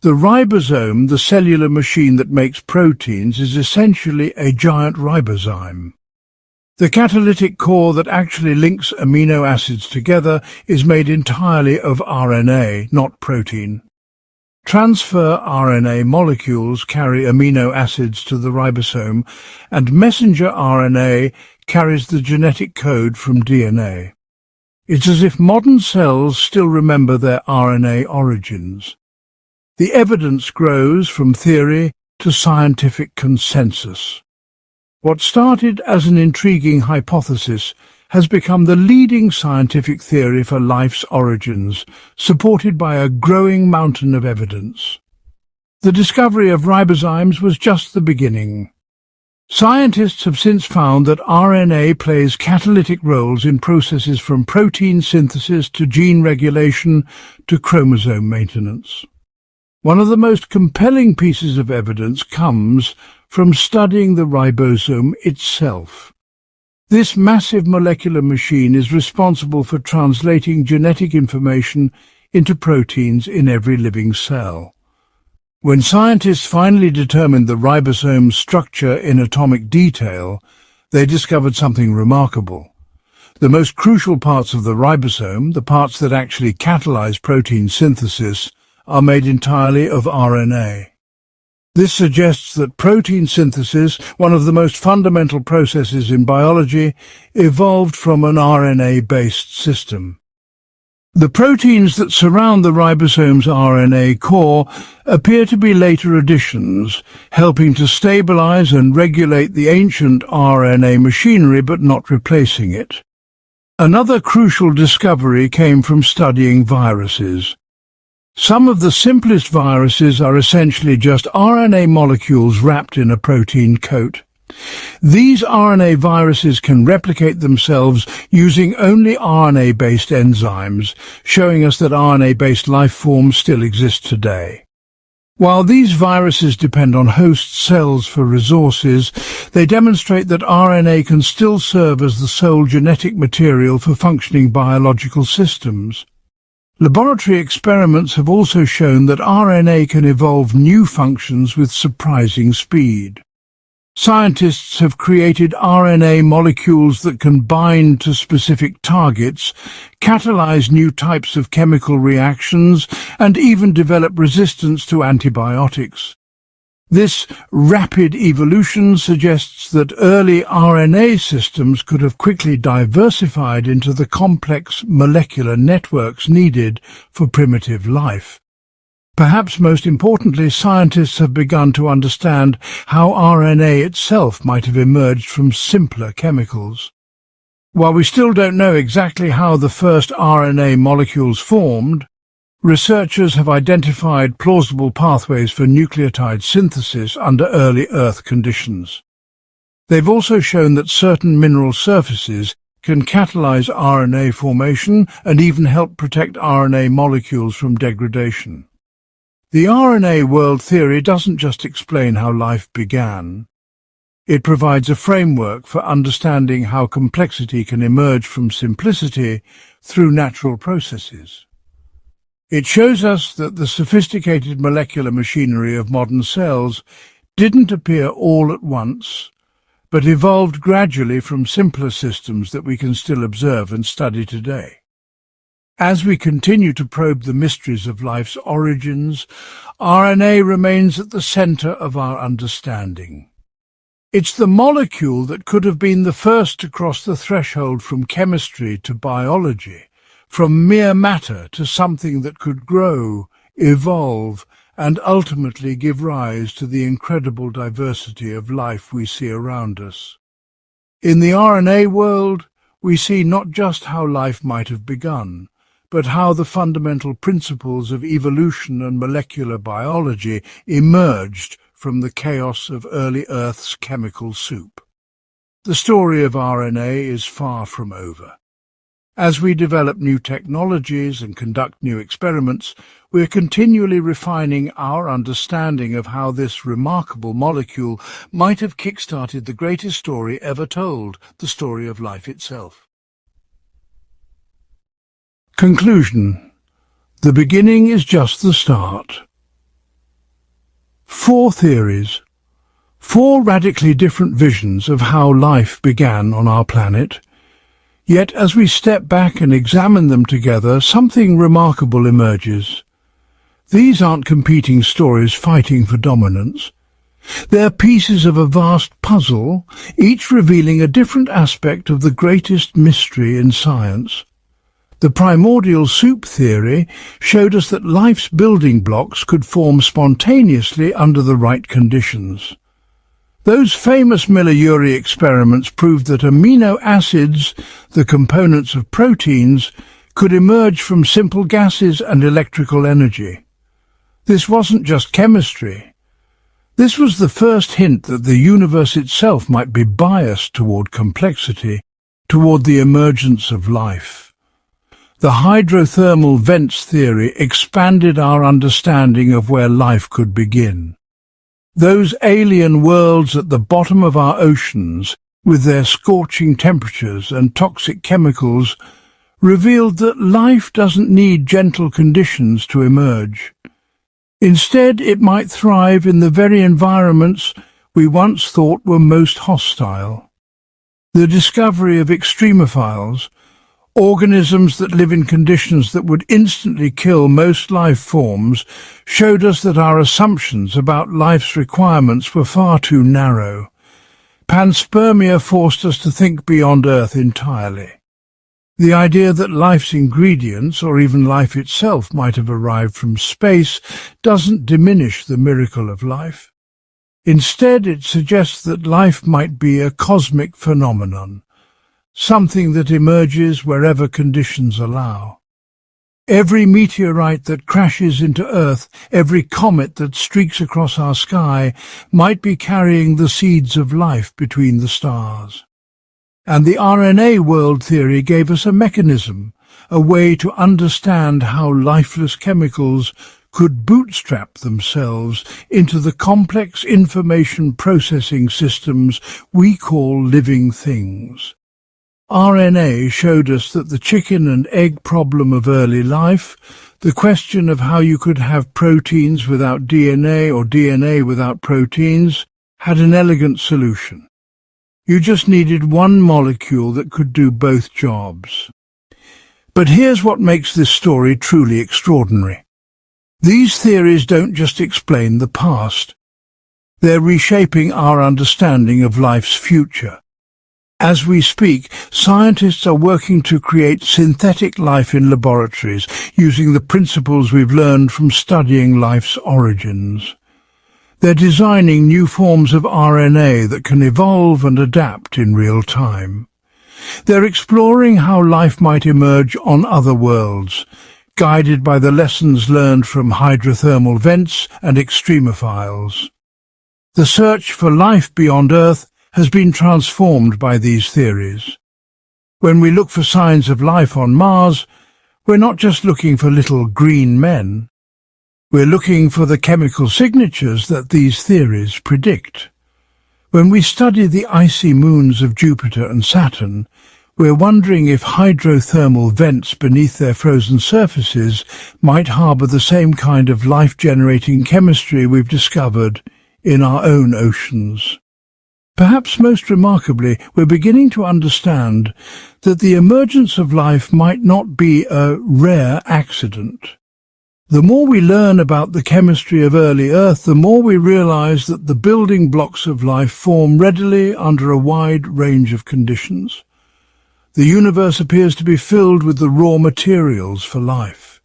The ribosome, the cellular machine that makes proteins, is essentially a giant ribozyme. The catalytic core that actually links amino acids together is made entirely of RNA, not protein. Transfer RNA molecules carry amino acids to the ribosome, and messenger RNA carries the genetic code from DNA. It's as if modern cells still remember their RNA origins. The evidence grows from theory to scientific consensus. What started as an intriguing hypothesis has become the leading scientific theory for life's origins, supported by a growing mountain of evidence. The discovery of ribozymes was just the beginning. Scientists have since found that RNA plays catalytic roles in processes from protein synthesis to gene regulation to chromosome maintenance. One of the most compelling pieces of evidence comes from studying the ribosome itself. This massive molecular machine is responsible for translating genetic information into proteins in every living cell. When scientists finally determined the ribosome's structure in atomic detail, they discovered something remarkable. The most crucial parts of the ribosome, the parts that actually catalyze protein synthesis, are made entirely of RNA. This suggests that protein synthesis, one of the most fundamental processes in biology, evolved from an RNA-based system. The proteins that surround the ribosome's RNA core appear to be later additions, helping to stabilize and regulate the ancient RNA machinery but not replacing it. Another crucial discovery came from studying viruses. Some of the simplest viruses are essentially just RNA molecules wrapped in a protein coat. These RNA viruses can replicate themselves using only RNA-based enzymes, showing us that RNA-based life forms still exist today. While these viruses depend on host cells for resources, they demonstrate that RNA can still serve as the sole genetic material for functioning biological systems. Laboratory experiments have also shown that RNA can evolve new functions with surprising speed. Scientists have created RNA molecules that can bind to specific targets, catalyze new types of chemical reactions, and even develop resistance to antibiotics. This rapid evolution suggests that early RNA systems could have quickly diversified into the complex molecular networks needed for primitive life. Perhaps most importantly, scientists have begun to understand how RNA itself might have emerged from simpler chemicals. While we still don't know exactly how the first RNA molecules formed, researchers have identified plausible pathways for nucleotide synthesis under early Earth conditions. They've also shown that certain mineral surfaces can catalyze RNA formation and even help protect RNA molecules from degradation. The RNA world theory doesn't just explain how life began. It provides a framework for understanding how complexity can emerge from simplicity through natural processes. It shows us that the sophisticated molecular machinery of modern cells didn't appear all at once, but evolved gradually from simpler systems that we can still observe and study today. As we continue to probe the mysteries of life's origins, RNA remains at the center of our understanding. It's the molecule that could have been the first to cross the threshold from chemistry to biology, from mere matter to something that could grow, evolve, and ultimately give rise to the incredible diversity of life we see around us. In the RNA world, we see not just how life might have begun, but how the fundamental principles of evolution and molecular biology emerged from the chaos of early Earth's chemical soup. The story of RNA is far from over. As we develop new technologies and conduct new experiments, we're continually refining our understanding of how this remarkable molecule might have kick-started the greatest story ever told, the story of life itself. Conclusion. The beginning is just the start. 4 theories. 4 radically different visions of how life began on our planet. Yet as we step back and examine them together, something remarkable emerges. These aren't competing stories fighting for dominance. They're pieces of a vast puzzle, each revealing a different aspect of the greatest mystery in science. The primordial soup theory showed us that life's building blocks could form spontaneously under the right conditions. Those famous Miller-Urey experiments proved that amino acids, the components of proteins, could emerge from simple gases and electrical energy. This wasn't just chemistry. This was the first hint that the universe itself might be biased toward complexity, toward the emergence of life. The hydrothermal vents theory expanded our understanding of where life could begin. Those alien worlds at the bottom of our oceans, with their scorching temperatures and toxic chemicals, revealed that life doesn't need gentle conditions to emerge. Instead, it might thrive in the very environments we once thought were most hostile. The discovery of extremophiles, Organisms that live in conditions that would instantly kill most life forms showed us that our assumptions about life's requirements were far too narrow. Panspermia forced us to think beyond Earth entirely. The idea that life's ingredients, or even life itself, might have arrived from space doesn't diminish the miracle of life. Instead, it suggests that life might be a cosmic phenomenon, something that emerges wherever conditions allow. Every meteorite that crashes into Earth, every comet that streaks across our sky, might be carrying the seeds of life between the stars. And the RNA world theory gave us a mechanism, a way to understand how lifeless chemicals could bootstrap themselves into the complex information processing systems we call living things. RNA showed us that the chicken and egg problem of early life, the question of how you could have proteins without DNA or DNA without proteins, had an elegant solution. You just needed one molecule that could do both jobs. But here's what makes this story truly extraordinary. These theories don't just explain the past. They're reshaping our understanding of life's future. As we speak, scientists are working to create synthetic life in laboratories using the principles we've learned from studying life's origins. They're designing new forms of RNA that can evolve and adapt in real time. They're exploring how life might emerge on other worlds, guided by the lessons learned from hydrothermal vents and extremophiles. The search for life beyond Earth has been transformed by these theories. When we look for signs of life on Mars, we're not just looking for little green men. We're looking for the chemical signatures that these theories predict. When we study the icy moons of Jupiter and Saturn, we're wondering if hydrothermal vents beneath their frozen surfaces might harbour the same kind of life-generating chemistry we've discovered in our own oceans. Perhaps most remarkably, we're beginning to understand that the emergence of life might not be a rare accident. The more we learn about the chemistry of early Earth, the more we realize that the building blocks of life form readily under a wide range of conditions. The universe appears to be filled with the raw materials for life.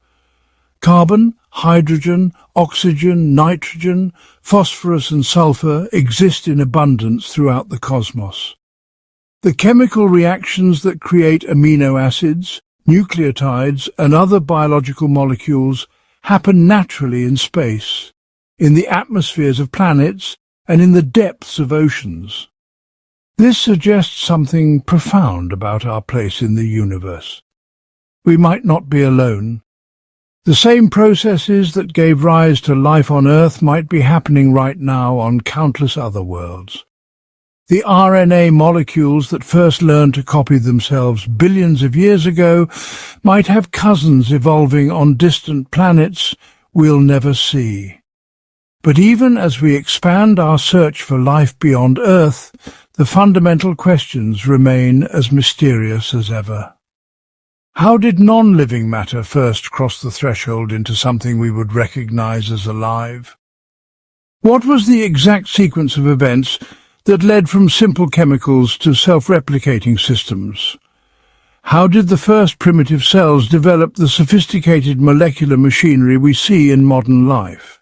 Carbon, hydrogen, oxygen, nitrogen, phosphorus and sulfur exist in abundance throughout the cosmos. The chemical reactions that create amino acids, nucleotides and other biological molecules happen naturally in space, in the atmospheres of planets and in the depths of oceans. This suggests something profound about our place in the universe. We might not be alone. The same processes that gave rise to life on Earth might be happening right now on countless other worlds. The RNA molecules that first learned to copy themselves billions of years ago might have cousins evolving on distant planets we'll never see. But even as we expand our search for life beyond Earth, the fundamental questions remain as mysterious as ever. How did non-living matter first cross the threshold into something we would recognize as alive? What was the exact sequence of events that led from simple chemicals to self-replicating systems? How did the first primitive cells develop the sophisticated molecular machinery we see in modern life?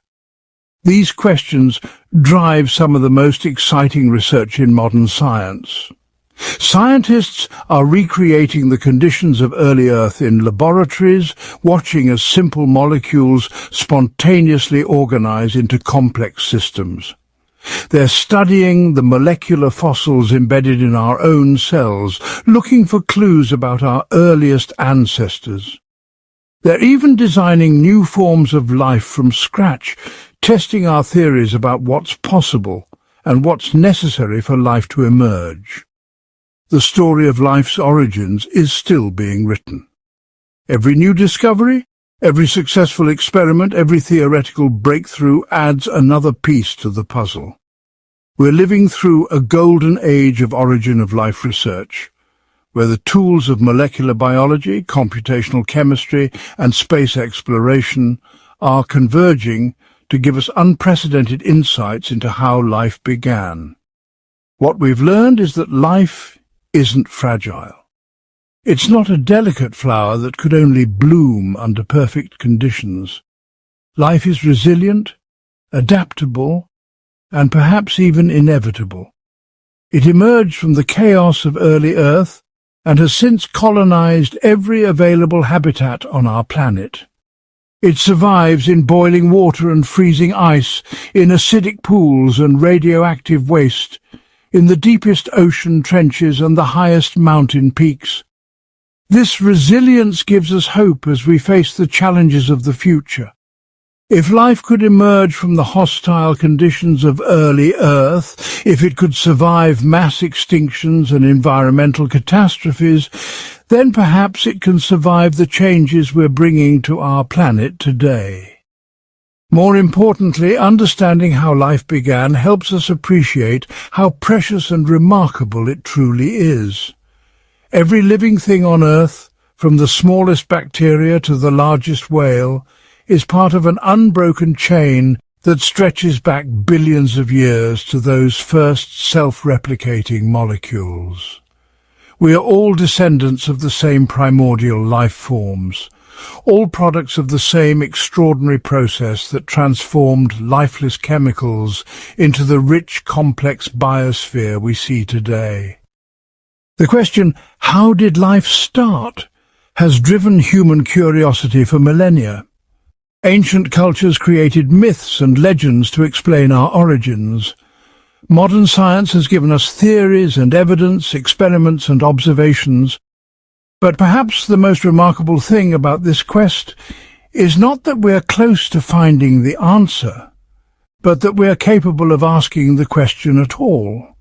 These questions drive some of the most exciting research in modern science. Scientists are recreating the conditions of early Earth in laboratories, watching as simple molecules spontaneously organize into complex systems. They're studying the molecular fossils embedded in our own cells, looking for clues about our earliest ancestors. They're even designing new forms of life from scratch, testing our theories about what's possible and what's necessary for life to emerge. The story of life's origins is still being written. Every new discovery, every successful experiment, every theoretical breakthrough adds another piece to the puzzle. We're living through a golden age of origin of life research, where the tools of molecular biology, computational chemistry, and space exploration are converging to give us unprecedented insights into how life began. What we've learned is that life isn't fragile. It's not a delicate flower that could only bloom under perfect conditions. Life is resilient, adaptable, and perhaps even inevitable. It emerged from the chaos of early Earth and has since colonized every available habitat on our planet. It survives in boiling water and freezing ice, in acidic pools and radioactive waste, in the deepest ocean trenches and the highest mountain peaks. This resilience gives us hope as we face the challenges of the future. If life could emerge from the hostile conditions of early Earth, if it could survive mass extinctions and environmental catastrophes, then perhaps it can survive the changes we're bringing to our planet today. More importantly, understanding how life began helps us appreciate how precious and remarkable it truly is. Every living thing on Earth, from the smallest bacteria to the largest whale, is part of an unbroken chain that stretches back billions of years to those first self-replicating molecules. We are all descendants of the same primordial life forms, all products of the same extraordinary process that transformed lifeless chemicals into the rich, complex biosphere we see today. The question, how did life start, has driven human curiosity for millennia. Ancient cultures created myths and legends to explain our origins. Modern science has given us theories and evidence, experiments and observations. But perhaps the most remarkable thing about this quest is not that we're close to finding the answer, but that we're capable of asking the question at all.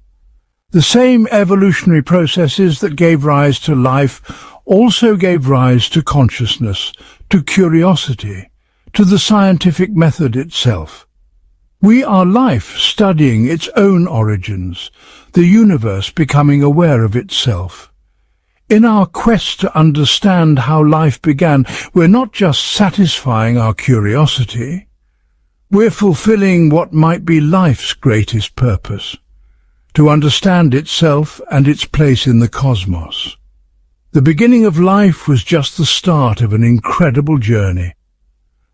The same evolutionary processes that gave rise to life also gave rise to consciousness, to curiosity, to the scientific method itself. We are life studying its own origins, the universe becoming aware of itself. In our quest to understand how life began, we're not just satisfying our curiosity, we're fulfilling what might be life's greatest purpose, to understand itself and its place in the cosmos. The beginning of life was just the start of an incredible journey.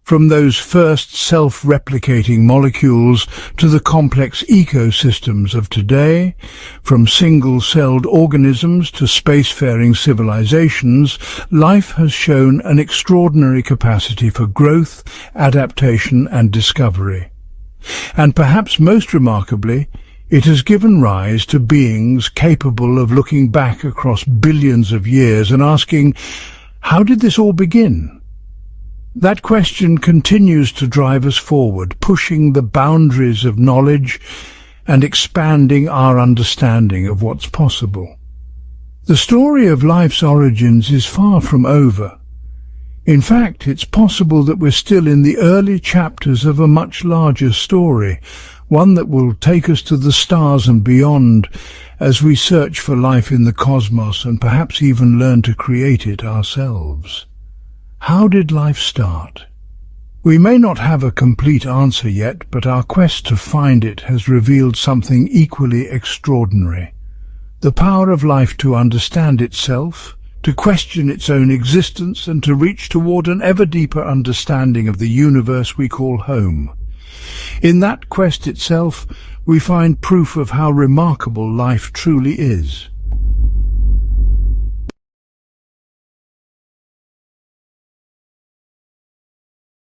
From those first self-replicating molecules to the complex ecosystems of today, from single-celled organisms to spacefaring civilizations, life has shown an extraordinary capacity for growth, adaptation and discovery. And perhaps most remarkably, it has given rise to beings capable of looking back across billions of years and asking, how did this all begin? That question continues to drive us forward, pushing the boundaries of knowledge and expanding our understanding of what's possible. The story of life's origins is far from over. In fact, it's possible that we're still in the early chapters of a much larger story, one that will take us to the stars and beyond as we search for life in the cosmos and perhaps even learn to create it ourselves. How did life start? We may not have a complete answer yet, but our quest to find it has revealed something equally extraordinary. The power of life to understand itself, to question its own existence, and to reach toward an ever deeper understanding of the universe we call home. In that quest itself, we find proof of how remarkable life truly is.